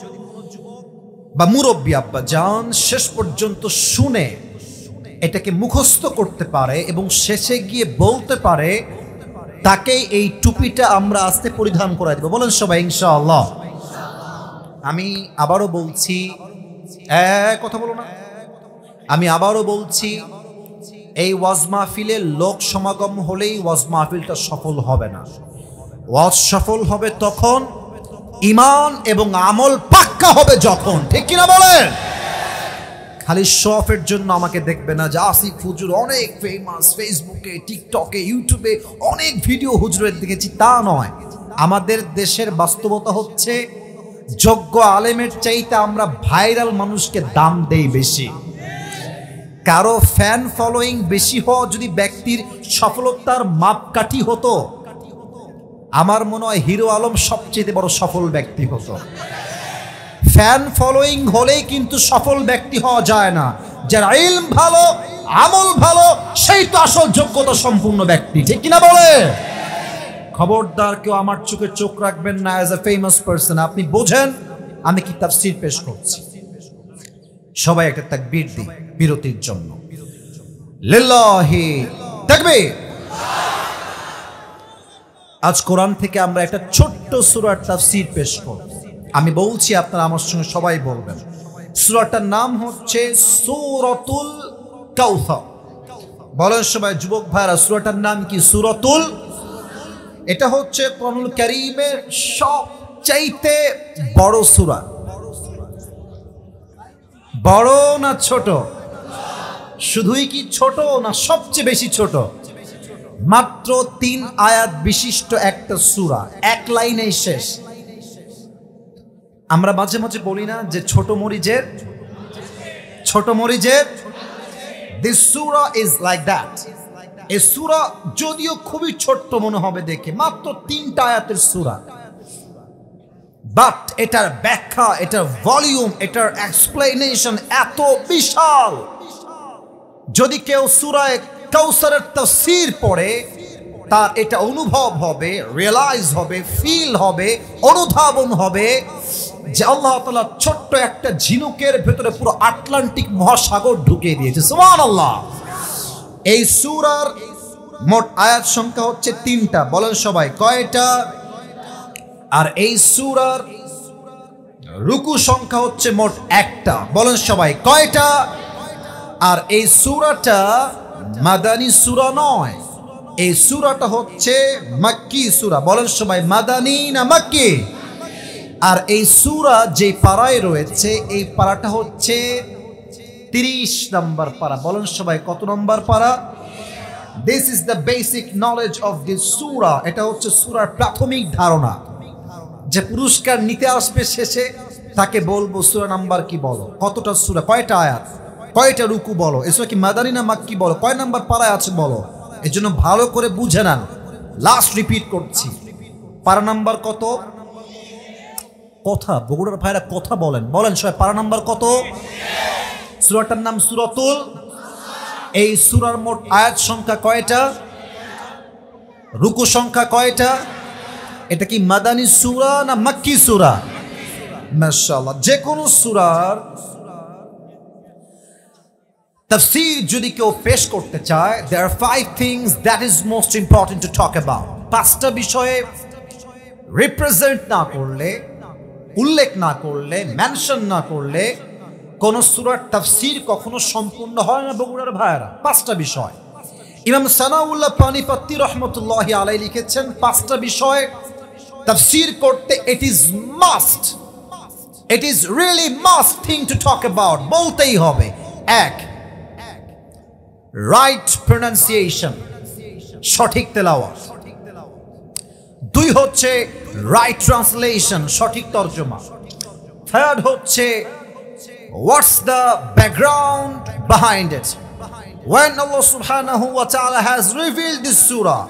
বা মুরব্বী আব্বা জান শেষ পর্যন্ত শুনে এটাকে মুখস্থ করতে পারে এবং শেষে গিয়ে বলতে পারে, তাকে এই টুপিটা আমরা আস্তে পরিধান করাই দেব। বলেন সবাই ইনশাআল্লাহ। আমি আবারও বলছি, কথা বলো না, আমি আবারও বলছি, এই ওয়াজ মাহফিলে লোক সমাগম হলেই ওয়াজ মাহফিলটা সফল হবে না। ওয়াজ সফল হবে তখন ঈমান এবং আমল পাক্কা হবে যখন, ঠিক কিনা বলেন? খালি শফের জন্য আমাকে দেখবে না যে আসিফ হুজুর অনেক ফেমাস, ফেসবুকে, টিকটকে, ইউটিউবে অনেক ভিডিও হুজুরের দেখেছি, তা নয়। আমাদের দেশের বাস্তবতা হচ্ছে, যোগ্য আলেমের চাইতে আমরা ভাইরাল মানুষকে দাম দেই বেশি। কারো ফ্যান ফলোয়িং বেশি হওয়া যদি ব্যক্তির সফলতার মাপকাঠি হতো, আমার মনে হয় হিরো আলম সবচেয়ে বড় সফল ব্যক্তি হতো। ফ্যান ফলোয়িং হলেই কিন্তু সফল ব্যক্তি হওয়া যায় না। যার ইলম ভালো, আমল ভালো, সেই তো আসল যোগ্যতা সম্পূর্ণ ব্যক্তি, ঠিক কিনা বলে? খবরদার কেউ আমার চোখে চোখ রাখবেন না অ্যাজ এ ফেমাস পারসন। আপনি বোঝেন আমি কি তাফসীর পেশ করছি। সবাই একটা তাকবীর দিই বিরতির জন্য। লিল্লাহি তাকবীর। আজ কোরআন থেকে আমরা একটা ছোট্ট সূরার তাফসীর পেশ করব। আমি বলছি, আপনারা আমার সঙ্গে সবাই বলবেন। সূরাটার নাম হচ্ছে সূরাতুল কাউসার। বলেন সবাই, যুবক ভাইরা, সূরাটার নাম কি? সূরাতুল। এটা হচ্ছে কোরআনুল কারীমের সবচাইতে বড় সূরা। বড় না ছোট? শুধুই কি ছোট না সবচেয়ে বেশি ছোট? মাত্র 3 আয়াত বিশিষ্ট একটা সূরা, এক লাইনেই শেষ। আমরা মাঝে মাঝে বলি না যে ছোট মরিচের this Surah is like that. এই সূরা যদিও খুবই ছোট্ট মনে হবে দেখে, মাত্র 3টা আয়াতের সূরা, বাট এটার ব্যাখ্যা, এটার ভলিউম, এটার এক্সপ্লেনেশন এত বিশাল। যদি কেউ সূরা কাউসারের তাফসীর পড়ে, তার এটা অনুভব হবে, রিয়েলাইজ হবে, ফিল হবে, অনুধাবন হবে যে আল্লাহ তাআলা ছোট্ট একটা ঝিনুকের ভেতরে পুরো আটলান্টিক মহাসাগর ঢুকিয়ে দিয়েছে। সুবহানাল্লাহ। এই সূরার মোট আয়াত সংখ্যা হচ্ছে 3টা। বলেন সবাই কয়টা? আর এই সূরার রুকু সংখ্যা হচ্ছে মোট 1টা। বলেন সবাই কয়টা? আর এই সূরাটা মাদানী সূরা নয়, এই সূরাটা হচ্ছে মাক্কি সূরা। বলেন সবাই মাদানী না মাক্কি? আর এই সূরা যে পারায় রয়েছে, এই পারাটা হচ্ছে 30 নম্বর পারা। বলেন সবাই কত নম্বর পারা? This is the basic knowledge of this সূরা। এটা হচ্ছে সূরার প্রাথমিক ধারণা। যে পুরস্কার নিতে আসবে শেষে, তাকে বলবো সূরা নাম্বার কি বলো, কতটা সূরা, কয়টা আয়াত, কয়টা রুকু বলো, এই সূরা কি মাদানী না মাক্কি বলো, কয় নাম্বার পারায় আছে বলো। এই জন্য ভালো করে বুঝে নেন। লাস্ট রিপিট করছি, পারা নাম্বার কত? কথা বগুড়ার ভাইরা কথা বলেন, বলেন সবাই পারা নাম্বার কত? সূরাটার নাম সূরাতুল। এই সূরার মোট আয়াত সংখ্যা কয়টা? রুকু সংখ্যা কয়টা? এটা কি মাদানী সূরা না মাক্কি সূরা? মাশাআল্লাহ। যে কোনো সূরার তাফসীর যদি কেউ পেশ করতে চায়, there are 5 things that is most important to talk about। 5টা বিষয়ে রিপ্রেজেন্ট না করলে, উল্লেখ না করলে, মেনশন না করলে কোন সূরার তাফসীর কখনো সম্পূর্ণ হয় না বগুড়ার ভাইরা। 5টা বিষয়। ইমাম সানাউল্লাহ পানিপত্তি রহমতুল্লাহি আলাইহি লিখেছেন, 5টা বিষয় তাফসীর করতে it is must, it is really must thing to talk about, বলতেই হবে। 1, রাইট প্রনাউন্সিয়েশন, সঠিক তেলাওয়াত। 2 হচ্ছে রাইট ট্রান্সলেশন, সঠিক তরজমা। 3rd হচ্ছে what's the background behind it, when Allah subhanahu wa ta'ala has revealed this surah,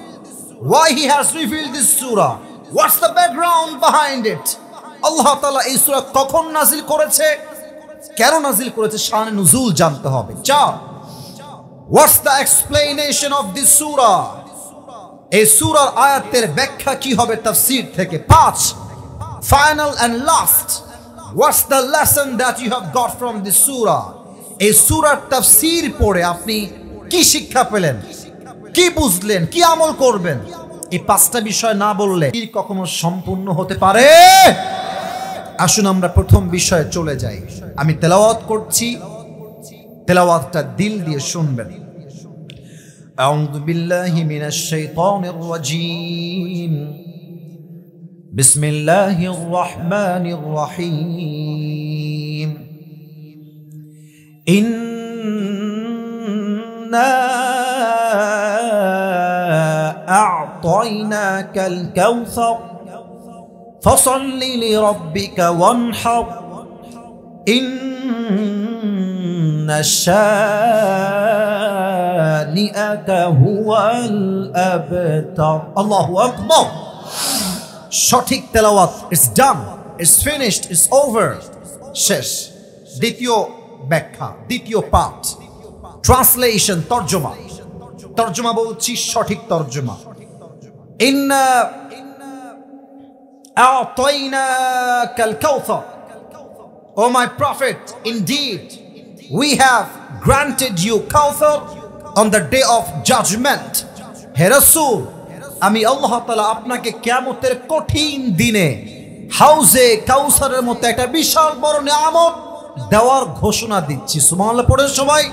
why he has revealed this surah, what's the background behind it, Allah ta'ala এই সূরা কখন নাজিল করেছে, কেন নাজিল করেছে, শানে নুজুল জানতে হবে। 4, what's the explanation of this surah, এই সূরার আয়াতের ব্যাখ্যা কি হবে তাফসীর থেকে। 5, final and last, what's the lesson that you have got from this surah, এই সূরার তাফসীর পড়ে আপনি কি শিক্ষা পেলেন, কি বুঝলেন, কি আমল করবেন। এই 5টা বিষয় না বললে কি কখনো সম্পূর্ণ হতে পারে? আসুন আমরা প্রথম বিষয়ে চলে যাই। আমি তেলাওয়াত করছি, তেলাওয়াতটা দিল দিয়ে শুনবেন। আউযু বিল্লাহি মিনাশ শাইতানির রাজীম, বিসমিল্লাহির রাহমানির রহিম। ইন্না আ'তাইনাকাল কাউসার ফাসাল্লি লিরাব্বিকা ওয়ানহার ইন্না শানিআকা হুয়াল আবতার। আল্লাহু আকবার। সঠিক তেলাওয়াত, it's done, it's finished, it's over, শেষ। দ্বিতীয় ব্যাখ্যা, দ্বিতীয় পাঠ, ট্রান্সলেশন, তরজমা। তরজমা বলছি সঠিক তরজমা। ইন্না আ'তাইনাকাল কাউসার, O my prophet, indeed we have granted you Kawthar on the day of judgment। হে রাসূল, আমি আল্লাহ তাআলা আপনাকে কিয়ামতের কঠিন দিনে হাউজে কাউসারের মতো একটা বিশাল বড় নিয়ামত দেওয়ার ঘোষণা দিচ্ছি। সুবহানাল্লাহ পড়েন সবাই।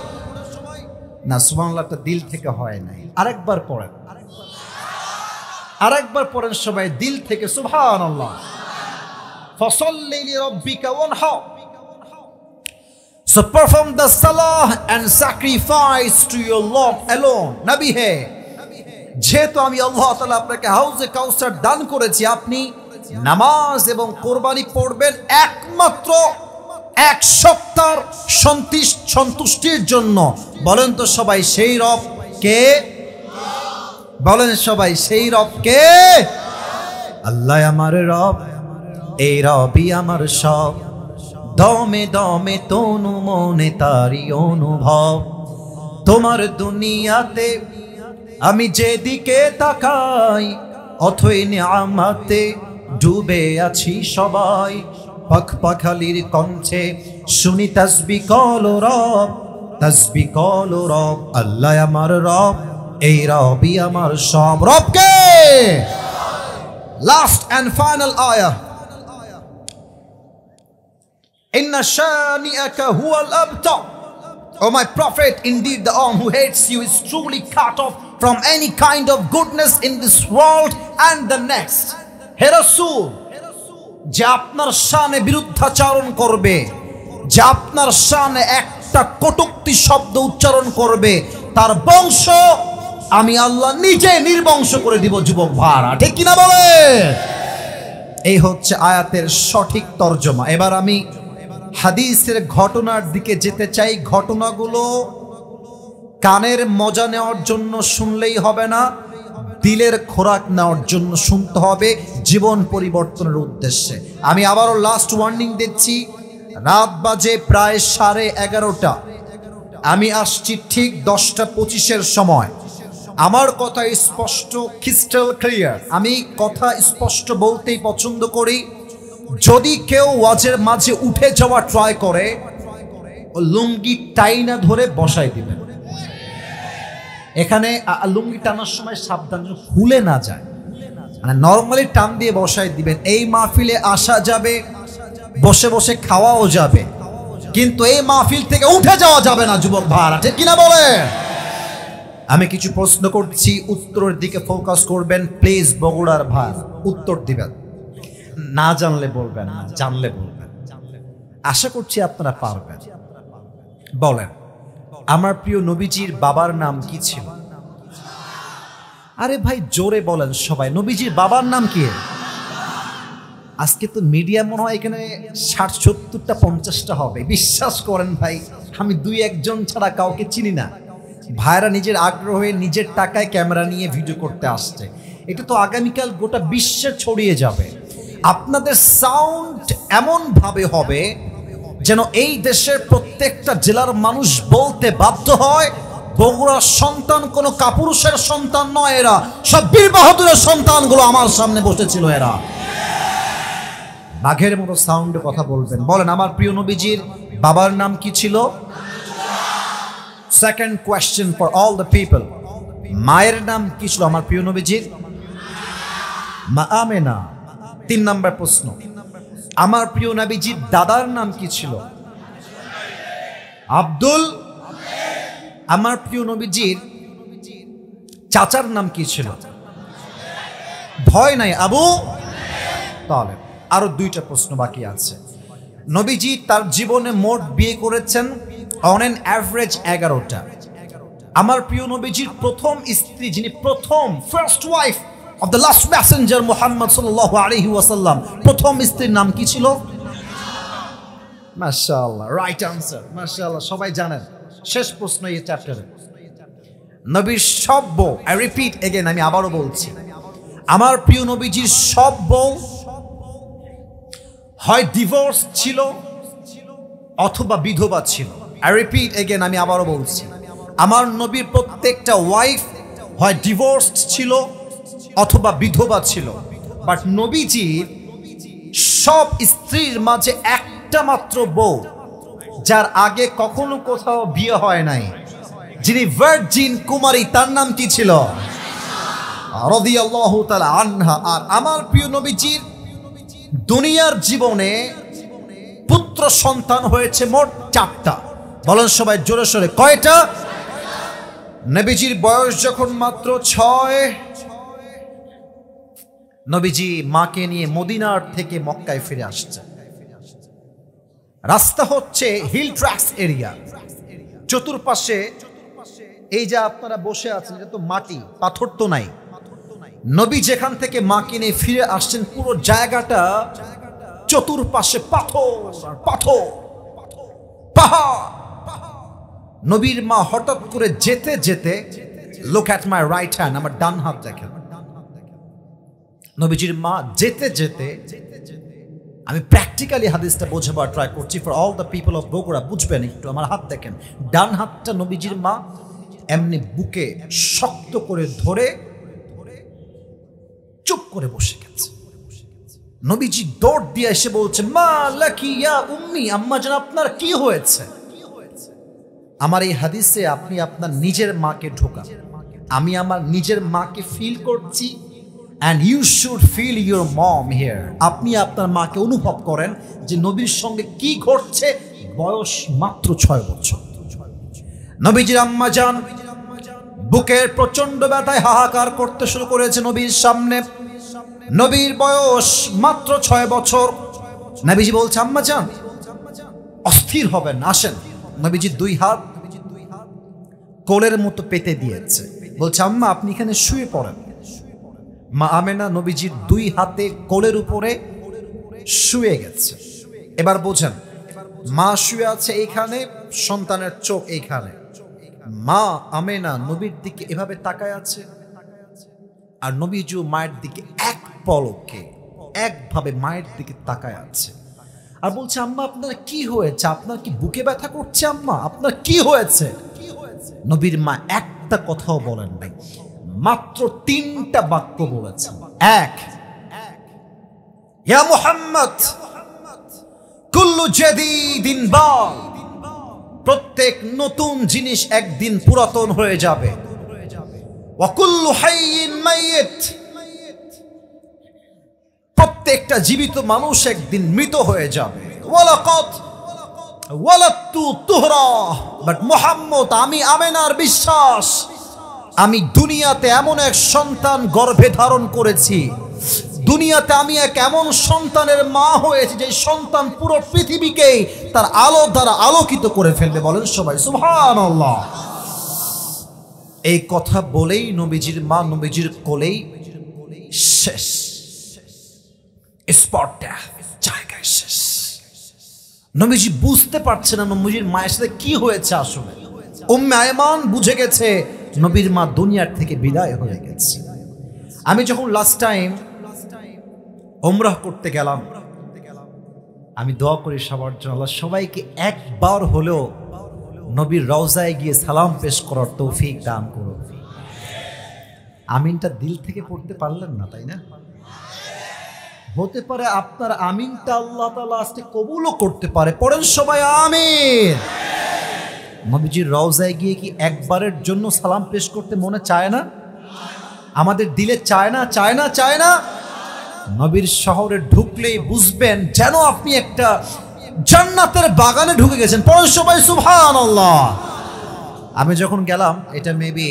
না, সুবহানাল্লাহটা দিল থেকে হয় নাই, আরেকবার পড়েন, আরেকবার পড়েন সবাই দিল থেকে সুবহানাল্লাহ। ফাসাল্লি লিরাব্বিকা ওয়ানহার, So perform the salah and sacrifice to your Lord alone. Nabi he, যেহেতু আমি আল্লাহ তাআলা আপনাকে হাউজে কাউসার দান করেছি, আপনি নামাজ এবং কোরবানি পড়বেন একমাত্র এক সপ্তাহ সন্তুষ্টির জন্য। বলেন তো সবাই সেই রব কে? বলেন সবাই সেই রব কে? আল্লাহ আমার রব, এই রবই আমার সব, দমে দমে তনু মনে তারি অনুভব। তোমার দুনিয়াতে আমি যেদিকে তাকাই, অথই নিয়ামতে ডুবে আছি সবাই। পাখ পাখালির কণ্ঠে শুনি তাসবিহ কলো রব, তাসবিহ কলো রব। আল্লাহ আমার রব, এই রবই আমার সব। রব কে? Last and final ayah. Inna shani'aka huwa al-abtar. O my prophet, indeed the one who hates you is truly cut off from any kind of goodness in this world and the next. হে রাসূল, যে আপনার শানে বিরুদ্ধাচরণ করবে, যে আপনার শানে একটা কটূক্তি শব্দ উচ্চারণ করবে, তার বংশ আমি আল্লাহ নিজে নির্বংশ করে দিব। যুবক ভাড়া, ঠিক কিনা বলে? এই হচ্ছে আয়াতের সঠিক তর্জমা। এবার আমি হাদিসের ঘটনার দিকে যেতে চাই। ঘটনাগুলো কানের মজা নেওয়ার জন্য শুনলেই হবে না, দিলের খোরাক নেওয়ার জন্য শুনতে হবে, জীবন পরিবর্তনের উদ্দেশ্যে। আমি আবারও লাস্ট ওয়ার্নিং দিচ্ছি, রাত বাজে প্রায় 11:30। আমি আসছি ঠিক 10:25 সময়। আমার কথা স্পষ্ট, ক্রিস্টাল ক্লিয়ার। আমি কথা স্পষ্ট বলতেই পছন্দ করি। যদি কেউ ওয়াজের মাঝে উঠে যাওয়া ট্রাই করে, ও লুঙ্গি টাইনা ধরে বসাই দিবেন। এখানে লুঙ্গি টানার সময় সাবধান যেন খুলে না যায়, মানে নর্মালি টান দিয়ে বসাই দিবেন। এই মাহফিলে আসা যাবে, বসে বসে খাওয়াও যাবে, কিন্তু এই মাহফিল থেকে উঠে যাওয়া যাবে না। যুবক ভাড়া, ঠিক কিনা বলে? আমি কিছু প্রশ্ন করছি, উত্তরের দিকে ফোকাস করবেন প্লিজ। বগুড়ার ভাই উত্তর দিবেন, না জানলে বলবেন, না জানলে বলবেন। আশা করছি আপনারা পারবেন। বলেন, আমার প্রিয় নবীজির বাবার নাম কি ছিল? আরে ভাই জোরে বলেন সবাই, নবীজির বাবার নাম কি? আজকে তো মিডিয়া মনে হয় এখানে 60-70টা 50টা হবে। বিশ্বাস করেন ভাই, আমি 2-1 ছাড়া কাউকে চিনি না। ভাইরা নিজের আগ্রহে নিজের টাকায় ক্যামেরা নিয়ে ভিডিও করতে আসছে। এটা তো আগামীকাল গোটা বিশ্বে ছড়িয়ে যাবে। আপনাদের সাউন্ড এমন ভাবে হবে যেন এই দেশের প্রত্যেকটা জেলার মানুষ বলতে বাধ্য হয়, বগুড়ার সন্তান কোনো কাপুরুষের সন্তান নয়, এরা সব বীর বাহাদুরের সন্তানগুলো আমার সামনে বসেছিল। এরা বাঘের মতো সাউন্ডে কথা বলবেন। বলেন, আমার প্রিয় নবীজির বাবার নাম কি ছিল? Second question for all the people, মায়ের নাম কি ছিল আমার প্রিয় নবীজির? মা আমেনা। 3 নম্বর প্রশ্ন, আমার প্রিয় নবীজির দাদার নাম কি ছিল? আব্দুল। আমার প্রিয় নবীজির চাচার নাম কি ছিল? ভয় নাই, আবু তালেব। আরো 2টা প্রশ্ন বাকি আছে। নবীজি তার জীবনে মোট বিয়ে করেছেন অন এন অ্যাভারেজ 11টা। আমার প্রিয় নবীজির প্রথম স্ত্রী, যিনি প্রথম first wife of the last messenger Muhammad sallallahu alaihi wasallam, প্রথম স্ত্রীর নাম কি ছিল? মাশাআল্লাহ, রাইট আনসার। মাশাআল্লাহ, সবাই জানেন। শেষ প্রশ্ন এই চ্যাপ্টারে, নবীর সব বউ, আই রিপিট এগেন, আমি আবারও বলছি, আমার প্রিয় নবীজির সব বউ হয় ডিভোর্স ছিল অথবা বিধবা ছিল। আই রিপিট এগেন, আমি আবারও বলছি, আমার নবীর প্রত্যেকটা ওয়াইফ হয় ডিভোর্সড ছিল অথবা বিধবা ছিল। বাট নবীজির সব স্ত্রীর মাঝে একটা মাত্র বউ, যার আগে কখনো কোথাও বিয়ে হয় নাই, যিনি ভার্জিন কুমারী, তার নাম কি ছিল? রাদিয়াল্লাহু তাআলা আনহা। আর আমার প্রিয় নবীজির দুনিয়ার জীবনে পুত্র সন্তান হয়েছে মোট 4টা। বলেন সবাই জোরে সোরে, কয়টা? নবীজির বয়স যখন মাত্র 6, নবীজি মাকে নিয়ে মদিনার থেকে মক্কায় ফিরে আসছে। রাস্তা হচ্ছে হিল ট্র্যাক্স এরিয়া, চতুর্পাশে এই যে আপনারা বসে আছেন এটা তো মাটি, পাথর তো নাই। নবী যেখান থেকে মাকে নিয়ে ফিরে আসছেন পুরো জায়গাটা চতুর্পাশে পাথর আর পাথর, পাহাড়। নবীর মা হঠাৎ করে যেতে যেতে, look at my right hand, আমার ডান হাত দেখেন। নবীজির মা যেতে যেতে, আমি প্র্যাকটিক্যালি হাদিসটা বোঝাবার ট্রাই করছি for all the people of Bogura, বুঝবেন একটু। আমার হাত দেখেন, ডান হাতটা নবীজির মা এমনি বুকে শক্ত করে ধরে চুপ করে বসে গেছে। নবীজি দৌড় দিয়ে এসে বলছে, মা লাকি ইয়া উম্মি, আম্মা জান আপনার কি হয়েছে? আমার এই হাদিসে আপনি আপনার নিজের মাকে ঢোকান, আমি আমার নিজের মাকে ফিল করছি, and you should feel your mom here. আপনি আপনার মাকে অনুভব করেন যে নবীর সঙ্গে কি ঘটছে। বয়স মাত্র 6 বছর। নবীজির আম্মা জান বুকের প্রচন্ড ব্যথায় হাহাকার করতে শুরু করেছে নবীর সামনে। নবীর বয়স মাত্র 6 বছর। নবীজি বলছে, আম্মা জান অস্থির হবেন, আসেন। নবীজি 2 হাত কোলের মতো পেতে দিয়েছে, বলছে আম্মা আপনি এখানে শুয়ে পড়েন। মা আমেনা নবীজির 2 হাতে কোলের উপরে শুয়ে গেছে। এবার বোঝেন, মা শুয়ে আছে এইখানে, সন্তানের চোখ এইখানে। মা আমেনা নবীর দিকে এভাবে তাকায় আছে, আর নবীজিও মায়ের দিকে এক পলকে একভাবে মায়ের দিকে তাকায় আছে, আর বলছে আম্মা আপনার কি হয়েছে? আপনার কি বুকে ব্যথা করছে? আম্মা আপনার কি হয়েছে? নবীর মা একটা কথাও বলেন নাই, মাত্র 3টা বাক্য বলেছেন। এক, ইয়া মুহাম্মদ কুল্লু জাদীদিন বাল, প্রত্যেক নতুন জিনিস একদিন পুরাতন হয়ে যাবে। ওয়া কুল্লু হাইয়িন মাইয়িত, প্রত্যেকটা জীবিত মানুষ একদিন মৃত হয়ে যাবে। ওয়ালাকাদ ওয়ালাদতু তুহরা, বাট মুহাম্মদ আমি আমেনার বিশ্বাস, আমি দুনিয়াতে এমন এক সন্তান গর্ভে ধারণ করেছি, দুনিয়াতে আমি এক এমন সন্তানের মা হয়েছি যে সন্তান পুরো পৃথিবীকেই তার আলো দ্বারা আলোকিত করে ফেলবে। বলেন সবাই সুবহানাল্লাহ। এই কথা বলেই নবীজির মা নবীজির কোলেই শেষ, স্পট ডেথ, জায়গায় শেষ। নবীজি বুঝতে পারছে না নবীজির মায়ের সাথে কি হয়েছে আসলে। উম্মে আয়মান বুঝে গেছে নবীর মা দুনিয়ার থেকে বিদায় হয়ে গেছে। আমি যখন লাস্ট টাইম উমরাহ করতে গেলাম, আমি দোয়া করি সবার জন্য, আল্লাহ সবাইকে একবার হলেও নবীর রওজায় গিয়ে সালাম পেশ করার তৌফিক দান করুন। আমিনটা দিল থেকে পড়তে পারলেন না, তাই না? হতে পারে আপনার আমিনটা আল্লাহ তাআলা আজকে কবুলও করতে পারে। পড়েন সবাই আমিন। নবীজির রওজায় গিয়ে কি একবারের জন্য সালাম পেশ করতে মনে চায় না? আমাদের দিলে চায় না, চায় না, চায় না? নবীর শহরে ঢুকলেই বুঝবেন যেন আপনি একটা জান্নাতের বাগানে ঢুকে গেছেন। পড়েন সবাই সুবহানাল্লাহ। আমি যখন গেলাম, এটা মেবি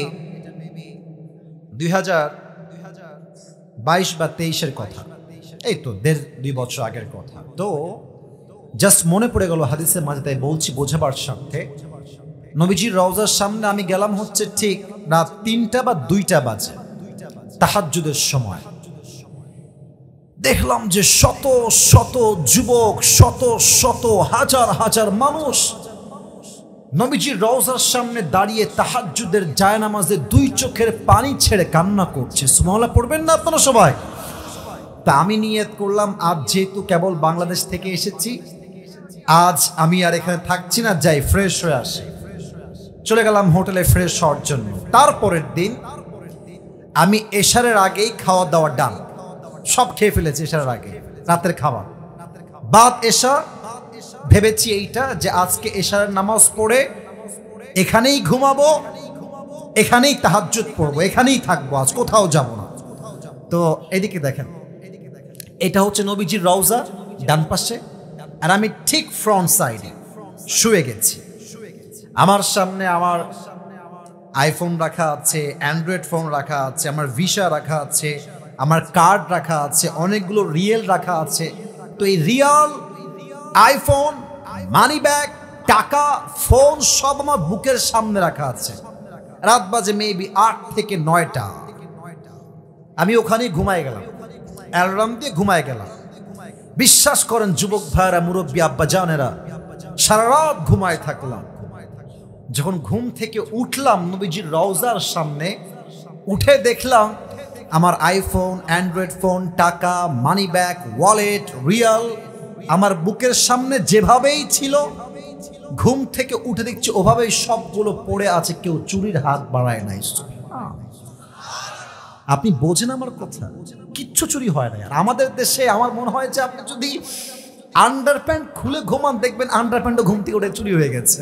2022 বা 23-এর কথা, এই তো 1.5-2 বছর আগের কথা। তো জাস্ট মনে পড়ে গেল হাদিসের মাঝে, তাই বলছি বোঝাবার স্বার্থে। নবীজির রওজার সামনে আমি গেলাম হচ্ছে ঠিক রাত 3টা বা 2টা বাজে, তাহাজ্জুদের সময়। দেখলাম যে শত শত যুবক, শত শত হাজার হাজার মানুষ নবীজির রওজার সামনে দাঁড়িয়ে তাহাজ্জুদের জায়নামাজে 2 চোখের পানি ছেড়ে কান্না করছে। সুবহানাল্লাহ পড়বেন না আপনারা সবাই? তা আমি নিয়ত করলাম, আজ যেহেতু কেবল বাংলাদেশ থেকে এসেছি, আজ আমি আর এখানে থাকছি না, যাই ফ্রেশ হয়ে আসি। চলে গেলাম হোটেলে ফ্রেশ হওয়ার জন্য। তারপরের দিন আমি এশারের আগেই খাওয়া দাওয়া ডান, সব খেয়ে ফেলেছি এশারের আগে, রাতের খাবার বাদ এশা। ভেবেছি এইটা যে আজকে এশারের নামাজ পড়ে এখানেই ঘুমাবো, এখানেই তাহাজ্জুদ পড়বো, এখানেই থাকবো, আজ কোথাও যাব না। তো এদিকে দেখেন, এটা হচ্ছে নবীজির রওজা ডান পাশে, আর আমি ঠিক ফ্রন্ট সাইডে শুয়ে গেছি। আমার সামনে আমার আইফোন রাখা আছে, অ্যান্ড্রয়েড ফোন রাখা আছে, আমার ভিসা রাখা আছে, আমার কার্ড রাখা আছে, অনেকগুলো রিয়েল রাখা আছে। তো এই রিয়াল, আইফোন মানি ব্যাগ, টাকা, ফোন সব আমার বুকের সামনে রাখা আছে। রাত বাজে মেবি 8 থেকে 9টা। আমি ওখানে ঘুমায় গেলাম, অ্যালার্ম দিয়ে ঘুমায় গেলাম। বিশ্বাস করেন যুবক ভাইরা, মুরব্বী আব্বা জানেরা, সারা রাত ঘুমায় থাকলাম। যখন ঘুম থেকে উঠলাম নবীজির রওজার সামনে, উঠে দেখলাম আমার আইফোন, অ্যান্ড্রয়েড ফোন, টাকা, মানি ব্যাগ, ওয়ালেট, রিয়াল আমার বুকের সামনে যেভাবেই ছিল, ঘুম থেকে উঠে দেখছি ওভাবেই সবগুলো পড়ে আছে, কেউ চুরির হাত বাড়ায় নাই। আপনি বোঝেন আমার কথা? কিচ্ছু চুরি হয় না। আর আমাদের দেশে আমার মনে হয় যে আপনি যদি আন্ডারপ্যান্ট খুলে ঘুমান, দেখবেন আন্ডারপ্যান্টও ঘুম থেকে উঠে চুরি হয়ে গেছে।